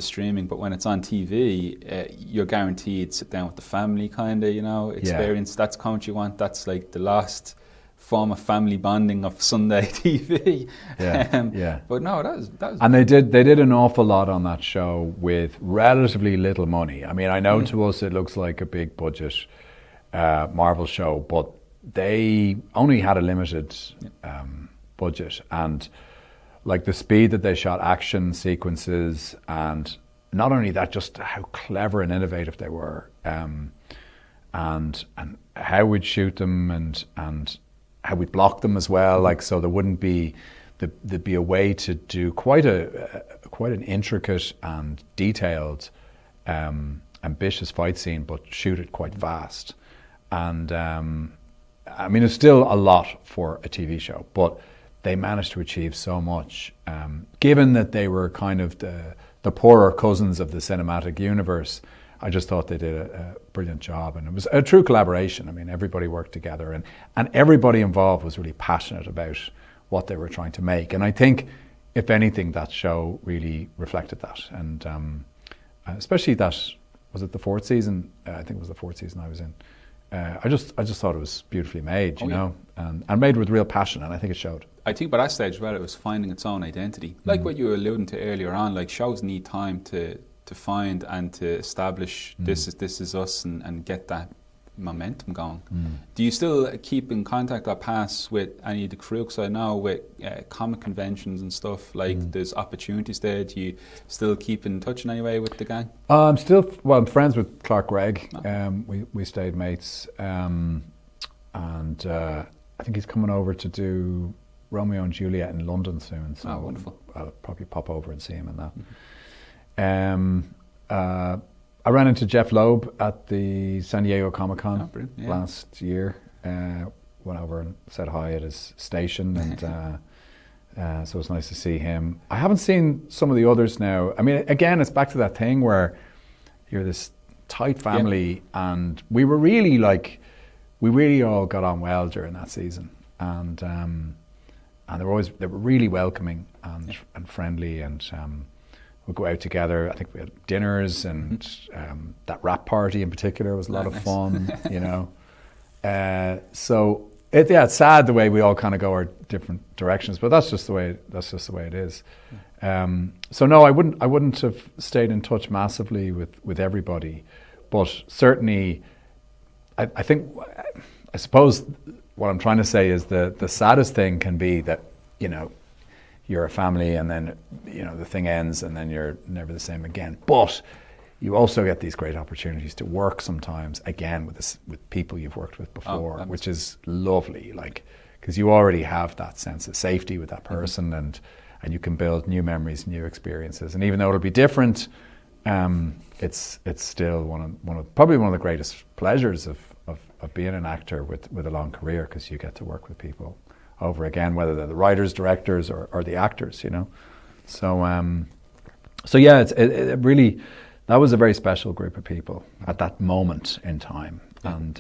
S1: streaming, but when it's on TV, you're guaranteed sit down with the family kind of experience. That's how much you want. That's like the last form of family bonding of Sunday TV. But no, that was
S2: and they did an awful lot on that show with relatively little money. I mean, I know to us it looks like a big budget Marvel show, but they only had a limited budget, and like the speed that they shot action sequences, and not only that, just how clever and innovative they were, and how we'd shoot them, and how we'd block them as well. Like, so there wouldn't be, there'd be a way to do quite an intricate and detailed, ambitious fight scene, but shoot it quite fast. And I mean, it's still a lot for a TV show, but they managed to achieve so much, given that they were kind of the poorer cousins of the cinematic universe. I just thought they did a brilliant job, and it was a true collaboration. I mean, everybody worked together, and everybody involved was really passionate about what they were trying to make. And I think, if anything, that show really reflected that. And especially that, was it the fourth season? I think it was the fourth season I was in. I just thought it was beautifully made, you know, and made with real passion, and I think it showed.
S1: I think by that stage as well, it was finding its own identity. Like what you were alluding to earlier on, like shows need time to find and to establish this is us and get that momentum going. Do you still keep in contact or pass with any of the crew? Because I know with comic conventions and stuff, like there's opportunities there. Do you still keep in touch in any way with the gang?
S2: I'm friends with Clark Gregg. We stayed mates, and I think he's coming over to do Romeo and Juliet in London soon. So
S1: wonderful.
S2: I'll probably pop over and see him in that. I ran into Jeff Loeb at the San Diego Comic-Con last year. Went over and said hi at his station, and so it's nice to see him. I haven't seen some of the others now. I mean, again, it's back to that thing where you're this tight family, and we really all got on well during that season, and they were really welcoming and friendly, and we'd go out together. I think we had dinners, and that rap party in particular was a lot of fun, you know. So it's sad the way we all kind of go our different directions, but that's just the way it is. So no, I wouldn't have stayed in touch massively with everybody, but certainly, I suppose what I'm trying to say is the saddest thing can be that, you know, you're a family and then, you know, the thing ends and then you're never the same again. But you also get these great opportunities to work sometimes again with people you've worked with before, which is lovely, like, because you already have that sense of safety with that person, and you can build new memories, new experiences. And even though it'll be different, it's still probably one of the greatest pleasures of being an actor with a long career, because you get to work with people over again, whether they're the writers, directors, or the actors, you know. So yeah, it really, that was a very special group of people at that moment in time, and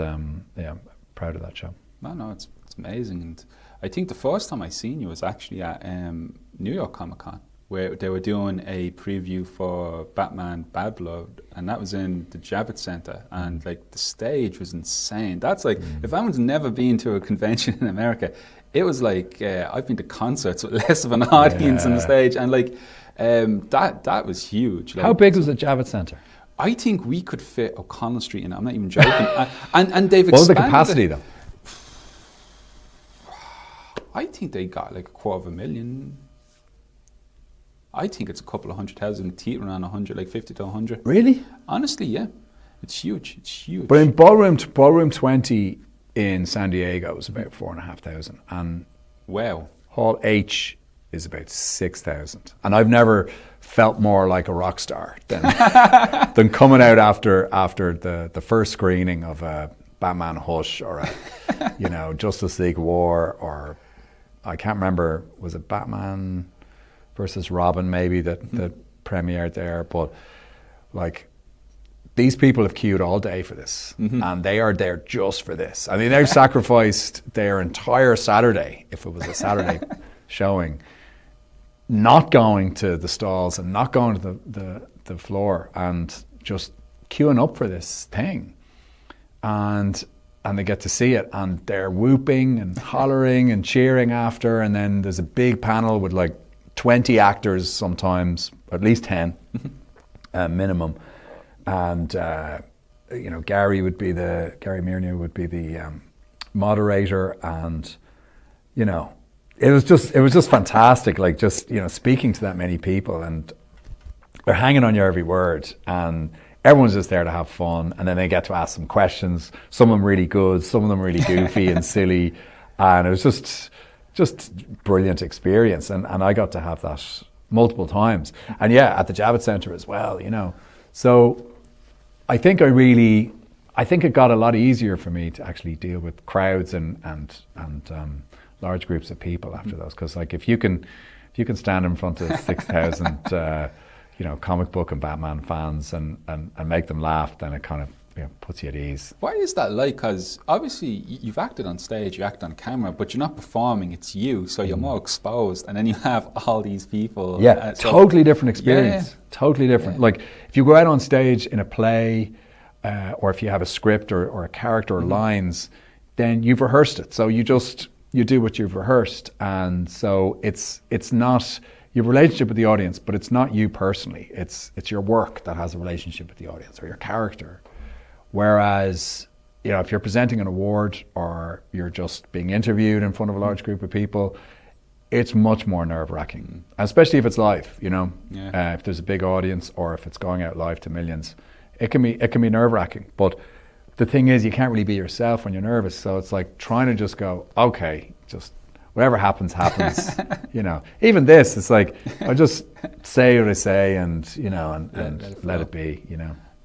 S2: yeah, I'm proud of that show.
S1: No, it's amazing. And I think the first time I seen you was actually at New York Comic Con, where they were doing a preview for Batman Bad Blood, and that was in the Javits Center, and like the stage was insane. That's like, if anyone's never been to a convention in America, it was like, I've been to concerts with less of an audience on the stage, and like that was huge. Like,
S2: how big was the Javits Center?
S1: I think we could fit O'Connell Street in it. I'm not even joking. and they've expanded.
S2: What was the capacity though?
S1: I think they got like 250,000. I think it's a couple of 100,000, teetering around 100, like 50 to 100.
S2: Really?
S1: Honestly, yeah. It's huge. It's huge.
S2: But in Ballroom 20 in San Diego is about 4,500, and
S1: wow,
S2: Hall H is about 6,000. And I've never felt more like a rock star than coming out after the first screening of a Batman Hush or a, you know, Justice League War, or I can't remember, was it Batman versus Robin maybe that premiered there, but like, these people have queued all day for this, and they are there just for this. I mean, they've sacrificed their entire Saturday, if it was a Saturday showing, not going to the stalls and not going to the floor, and just queuing up for this thing. And they get to see it, and they're whooping and hollering and cheering after, and then there's a big panel with like 20 actors, sometimes at least 10 minimum, and you know, Gary Mirnia would be the moderator, and you know, it was just fantastic, like, just, you know, speaking to that many people, and they're hanging on your every word, and everyone's just there to have fun, and then they get to ask some questions, some of them really good, some of them really goofy and silly, and it was just brilliant experience, and I got to have that multiple times, and yeah, at the Javits Center as well, you know. So I think it got a lot easier for me to actually deal with crowds and large groups of people after those, because like, if you can stand in front of 6,000 you know, comic book and Batman fans and make them laugh, then it kind of, you know, puts you at ease.
S1: Why is that like? Because obviously you've acted on stage, you act on camera, but you're not performing, it's you, so you're more exposed, and then you have all these people.
S2: Yeah, totally different experience. Yeah. Totally different. Yeah. Like, if you go out on stage in a play or if you have a script or a character or lines, then you've rehearsed it. So you do what you've rehearsed, and so it's not your relationship with the audience, but it's not you personally. It's your work that has a relationship with the audience or your character. Whereas, if you're presenting an award or you're just being interviewed in front of a large group of people, it's much more nerve-wracking, especially if it's live. If there's a big audience or if it's going out live to millions, it can be nerve-wracking. But the thing is, you can't really be yourself when you're nervous. So it's like trying to just go, okay, just whatever happens. Even this, it's like I just say what I say and let it be.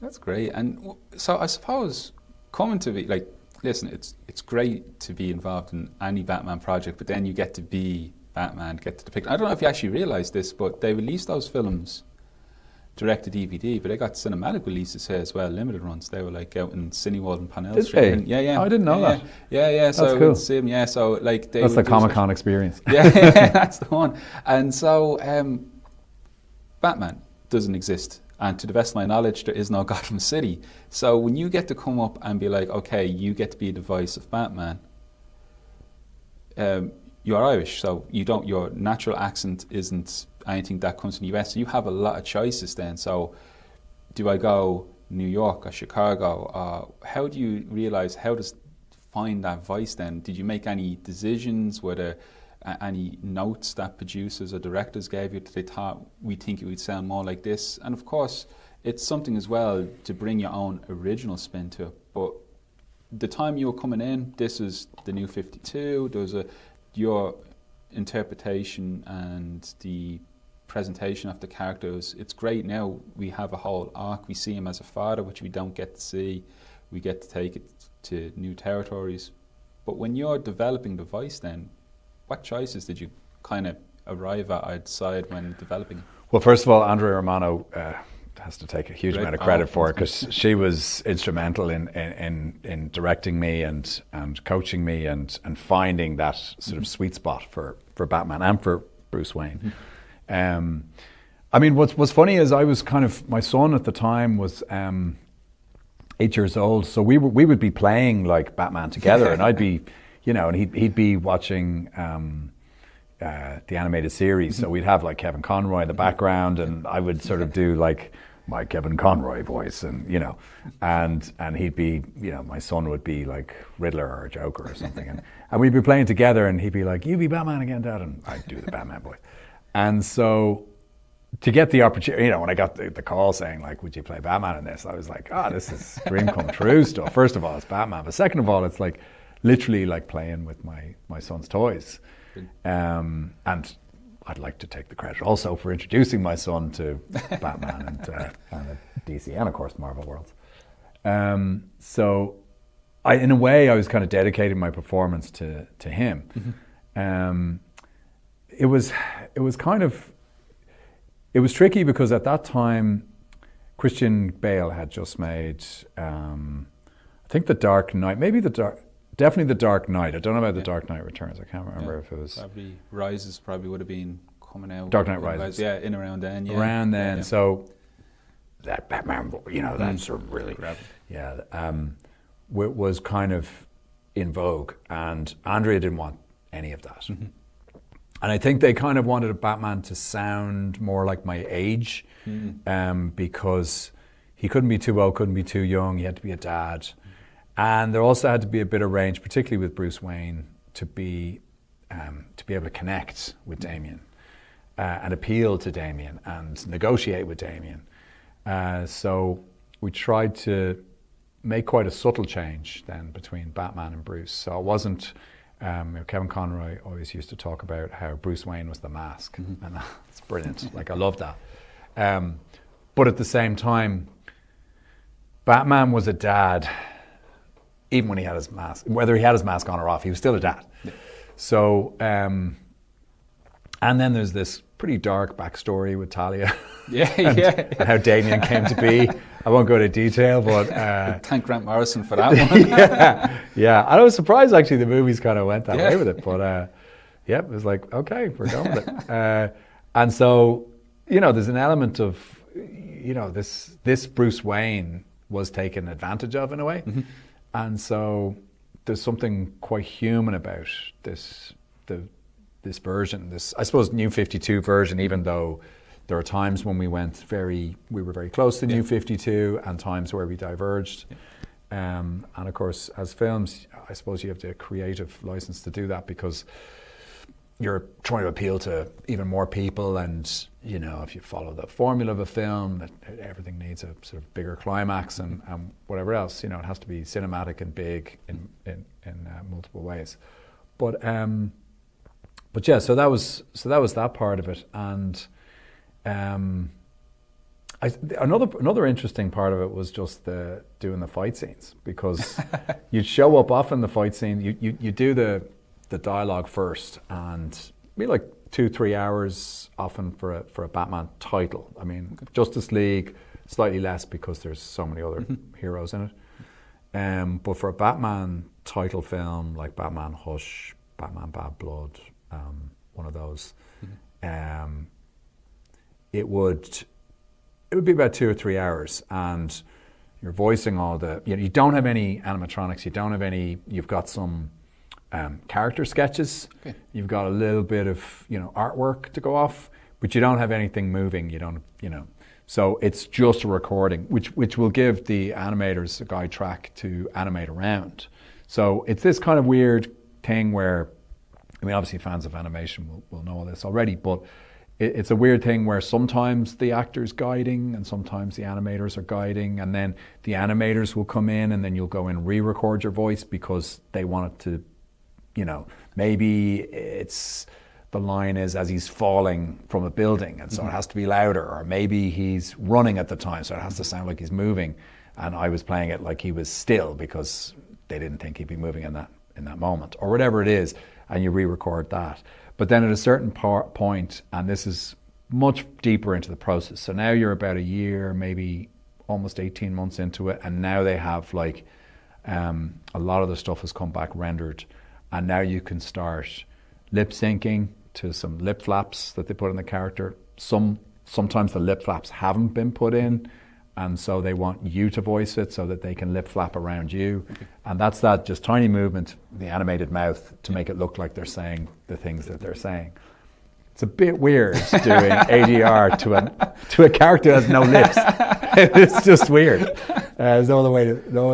S1: That's great. And so I suppose coming to be like, listen, it's great to be involved in any Batman project, but then you get to be Batman, get to depict. I don't know if you actually realised this, but they released those films direct to DVD, but they got cinematic releases here as well, limited runs. They were like out in Cineworld and Parnell Street.
S2: Did they? Yeah. Oh, I didn't know that.
S1: Yeah.
S2: So that's cool.
S1: So like
S2: that's the Comic-Con experience.
S1: Yeah, that's the one. And so Batman doesn't exist. And to the best of my knowledge, there is no Gotham City. So when you get to come up and be like, okay, you get to be the voice of Batman, you're Irish, so your natural accent isn't anything that comes from the US. So you have a lot of choices then. So do I go New York or Chicago? How do you realise how to find that voice then? Did you make any decisions? Were there any notes that producers or directors gave you that they thought, we think it would sound more like this? And of course, it's something as well to bring your own original spin to it. But the time you were coming in, this is the new 52, there was your interpretation and the presentation of the characters. It's great now. We have a whole arc. We see him as a father, which we don't get to see. We get to take it to new territories. But when you're developing the voice then, what choices did you kind of arrive at outside when developing it?
S2: Well, first of all, Andrea Romano has to take a huge amount of credit for it, because she was instrumental in directing me and coaching me and finding that sort of sweet spot for Batman and for Bruce Wayne. I mean, what's funny is I was my son at the time was 8 years old, so we would be playing like Batman together, and I'd be, and he'd be watching the animated series, so we'd have like Kevin Conroy in the background, and I would sort of do like my Kevin Conroy voice, and and he'd be, my son would be like Riddler or Joker or something, and we'd be playing together, and he'd be like, "You be Batman again, Dad," and I'd do the Batman voice. And so to get the opportunity, when I got the call saying like, "Would you play Batman in this?" I was like, this is dream come true stuff. First of all, it's Batman, but second of all, it's like literally like playing with my son's toys. And I'd like to take the credit also for introducing my son to Batman and DC and of course Marvel Worlds. So in a way I was kind of dedicating my performance to him. It was tricky because at that time Christian Bale had just made I think The Dark Knight, definitely The Dark Knight. I don't know about The Dark Knight Returns. I can't remember if it was...
S1: Probably Rises would have been coming out.
S2: Dark Knight Rises.
S1: Yeah, in around then. Yeah.
S2: Around then. Yeah. So that Batman, that sort of really... was kind of in vogue. And Andrea didn't want any of that. Mm-hmm. And I think they kind of wanted a Batman to sound more like my age, because he couldn't be too old, couldn't be too young. He had to be a dad. And there also had to be a bit of range, particularly with Bruce Wayne, to be able to connect with Damian and appeal to Damian and negotiate with Damian. So we tried to make quite a subtle change then between Batman and Bruce. So it wasn't... Kevin Conroy always used to talk about how Bruce Wayne was the mask, and that's brilliant. Like, I love that. But at the same time, Batman was a dad, even when he had his mask. Whether he had his mask on or off, he was still a dad. Yeah. So, and then there's this pretty dark backstory with Talia. And how Damian came to be. I won't go into detail, but...
S1: Thank Grant Morrison for that one.
S2: Yeah. And I was surprised, actually, the movies kind of went that way with it. But, it was like, okay, we're going with it. And so, there's an element of, this Bruce Wayne was taken advantage of in a way. And so there's something quite human about this version, this, I suppose, New 52 version, even though there are times when we were very close to New 52 and times where we diverged. And of course, as films, I suppose you have the creative license to do that because you're trying to appeal to even more people, and you know, if you follow the formula of a film, that everything needs a sort of bigger climax and whatever else, you know, it has to be cinematic and big in multiple ways. But yeah, so that was that part of it, and another interesting part of it was just doing the fight scenes, because you'd show up often the fight scene, you do the dialogue first, and be like 2-3 hours often for a Batman title. I mean, Justice League slightly less because there's so many other heroes in it. But for a Batman title film like Batman Hush, Batman Bad Blood, one of those, it would be about 2 or 3 hours, and you're voicing all you don't have any animatronics, you've got some character sketches. Okay. You've got a little bit of, you know, artwork to go off, but you don't have anything moving. You don't, you know. So it's just a recording, which will give the animators a guide track to animate around. So it's this kind of weird thing where, I mean, obviously fans of animation will know all this already, but it's a weird thing where sometimes the actor's guiding and sometimes the animators are guiding, and then the animators will come in and then you'll go and re-record your voice because they want it to, you know, maybe the line is as he's falling from a building, and so it has to be louder, or maybe he's running at the time, so it has to sound like he's moving, and I was playing it like he was still because they didn't think he'd be moving in that moment, or whatever it is, and you re-record that. But then at a certain point, and this is much deeper into the process, so now you're about a year, maybe almost 18 months into it, and now they have like a lot of the stuff has come back rendered. And now you can start lip syncing to some lip flaps that they put in the character. Sometimes the lip flaps haven't been put in, and so they want you to voice it so that they can lip flap around you. Okay. And that's that just tiny movement, the animated mouth, to make it look like they're saying the things that they're saying. It's a bit weird doing ADR to a character that has no lips. It's just weird. There's no other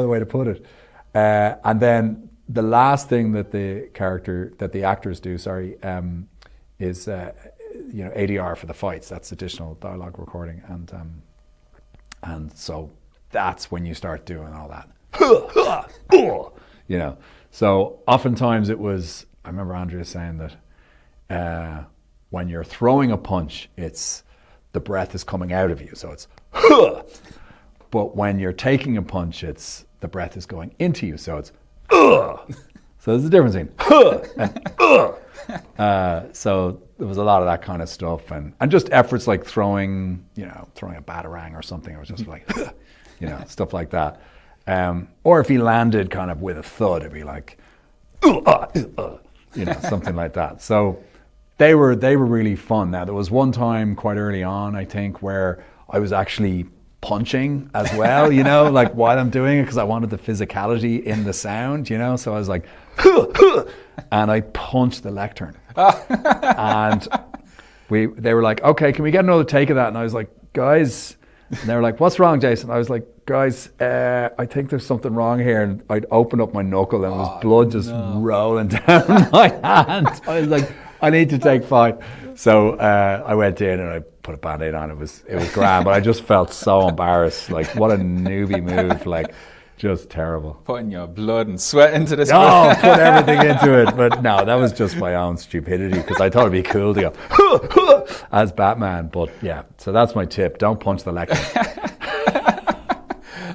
S2: way to put it. And then the last thing that the actors do, is you know, ADR for the fights. That's additional dialogue recording, and so that's when you start doing all that. You know, so oftentimes it was. I remember Andrea saying that when you're throwing a punch, it's the breath is coming out of you, so it's. But when you're taking a punch, it's the breath is going into you, so it's. So there's a difference between and so there was a lot of that kind of stuff, and just efforts like throwing a batarang or something. It was just like, you know, stuff like that. Or if he landed kind of with a thud, it'd be like, you know, something like that. So they were really fun. Now there was one time quite early on, I think, where I was actually punching as well, you know, like while I'm doing it, because I wanted the physicality in the sound, you know, so I was like, and I punched the lectern. And they were like, okay, can we get another take of that? And I was like, guys, and they were like, what's wrong, Jason? I was like, guys, I think there's something wrong here. And I'd open up my knuckle and it was blood just rolling down my hand. I was like, I need to take 5. So I went in and I put a Band-Aid on. It was grand, but I just felt so embarrassed. Like, what a newbie move. Like, just terrible.
S1: Putting your blood and sweat into this.
S2: Oh, put everything into it. But no, that was just my own stupidity, because I thought it'd be cool to go as Batman. But yeah, so that's my tip. Don't punch the lectern.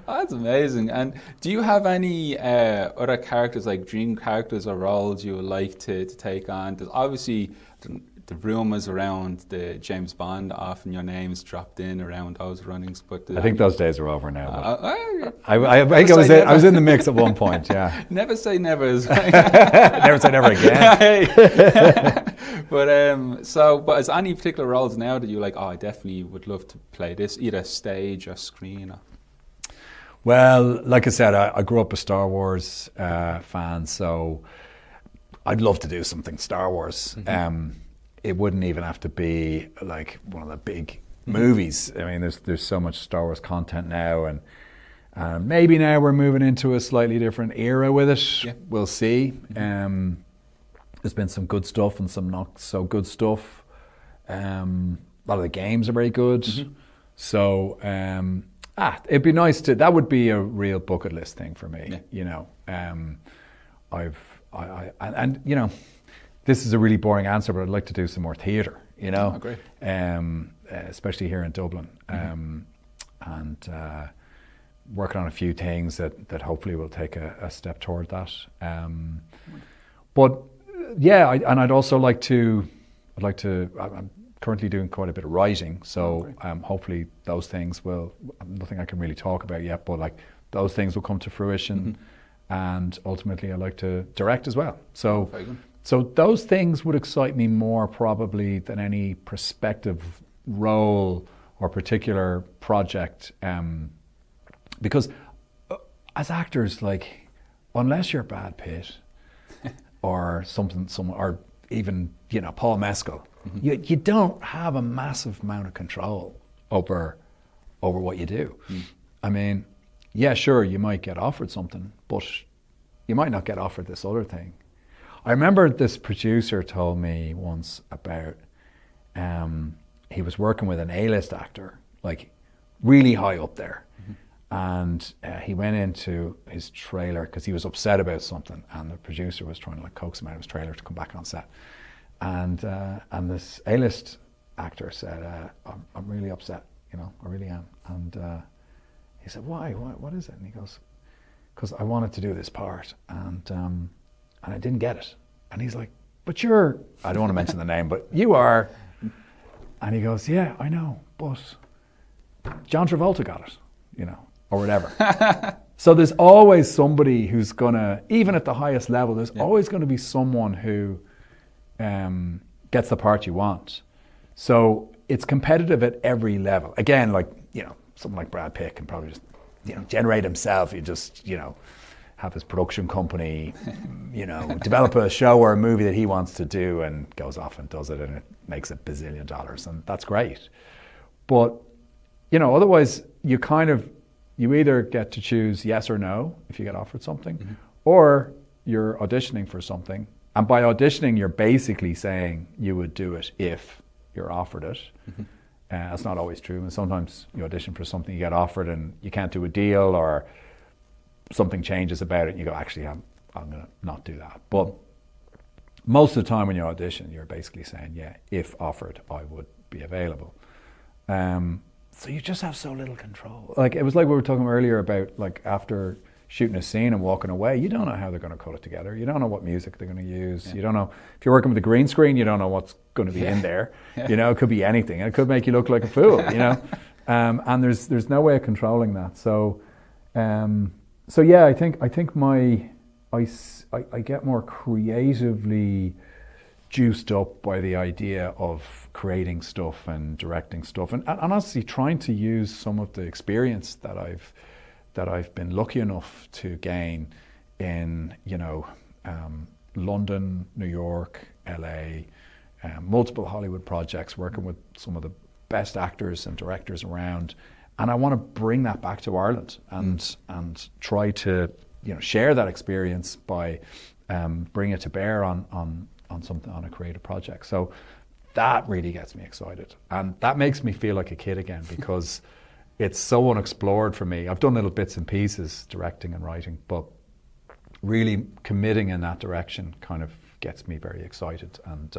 S1: That's amazing. And do you have any other characters, like dream characters or roles you would like to take on? There's obviously the rumours around the James Bond, often your name's dropped in around those runnings. But
S2: I think those days are over now. I think I was in the mix at one point, yeah.
S1: Never say never.
S2: Never say never again.
S1: But is any particular roles now that you like, I definitely would love to play this, either stage or screen? Or?
S2: Well, like I said, I grew up a Star Wars fan, so I'd love to do something Star Wars. It wouldn't even have to be like one of the big movies. I mean, there's so much Star Wars content now, and maybe now we're moving into a slightly different era with it. Yeah. We'll see. There's been some good stuff and some not so good stuff. A lot of the games are very good. So it'd be nice to. That would be a real bucket list thing for me. Yeah. You know, and you know, this is a really boring answer, but I'd like to do some more theatre. You know,
S1: great.
S2: Especially here in Dublin, and working on a few things that hopefully will take a step toward that. But yeah, I'd also like to. I'm currently doing quite a bit of writing, so hopefully those things will. Nothing I can really talk about yet, but like those things will come to fruition, and ultimately I like to direct as well. So, so those things would excite me more probably than any prospective role or particular project, because as actors, like unless you're Brad Pitt or or even Paul Mescal. You don't have a massive amount of control over what you do. I mean, yeah, sure, you might get offered something, but you might not get offered this other thing. I remember this producer told me once about he was working with an A-list actor, like really high up there, and he went into his trailer because he was upset about something, and the producer was trying to like coax him out of his trailer to come back on set. And this A-list actor said, I'm really upset, I really am. And he said, why? What is it? And he goes, because I wanted to do this part, and I didn't get it. And he's like, but you're, I don't want to mention the name, but you are. And he goes, yeah, I know, but John Travolta got it, or whatever. So there's always somebody who's gonna, even at the highest level, there's always going to be someone who gets the part you want. So it's competitive at every level. Again, like, someone like Brad Pitt can probably just, generate himself. You just, have his production company, develop a show or a movie that he wants to do and goes off and does it, and it makes $1 bazillion, and that's great. But, otherwise you either get to choose yes or no if you get offered something, or you're auditioning for something. And by auditioning, you're basically saying you would do it if you're offered it. That's not always true. And sometimes you audition for something, you get offered, and you can't do a deal, or something changes about it, and you go, actually, I'm going to not do that. But most of the time when you audition, you're basically saying, yeah, if offered, I would be available. So you just have so little control. Like, it was like we were talking earlier about, like, after shooting a scene and walking away, you don't know how they're going to cut it together. You don't know what music they're going to use. You don't know, if you're working with a green screen, you don't know what's going to be in there. It could be anything, and it could make you look like a fool. And there's no way of controlling that. So yeah, I think I get more creatively juiced up by the idea of creating stuff and directing stuff, and honestly trying to use some of the experience that I've been lucky enough to gain in, London, New York, LA, multiple Hollywood projects, working with some of the best actors and directors around. And I want to bring that back to Ireland and try to, share that experience by bringing it to bear on something, on a creative project. So that really gets me excited. And that makes me feel like a kid again, because it's so unexplored for me. I've done little bits and pieces, directing and writing, but really committing in that direction kind of gets me very excited, and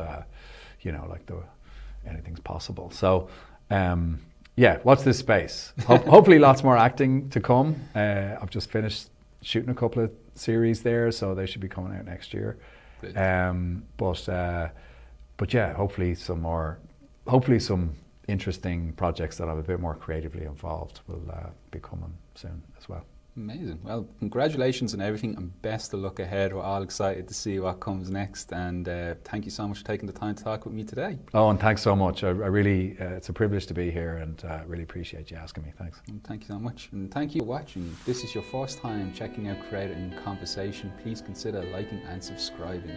S2: anything's possible. So yeah, watch this space. Hopefully lots more acting to come. I've just finished shooting a couple of series there, so they should be coming out next year. But yeah, hopefully some interesting projects that I'm a bit more creatively involved will be coming soon as well.
S1: Amazing. Well, congratulations on everything and best of luck ahead. We're all excited to see what comes next, and thank you so much for taking the time to talk with me today.
S2: Oh, and thanks so much. I really, it's a privilege to be here, and really appreciate you asking me. Thanks.
S1: And thank you so much. And thank you for watching. If this is your first time checking out Creator in Conversation, please consider liking and subscribing.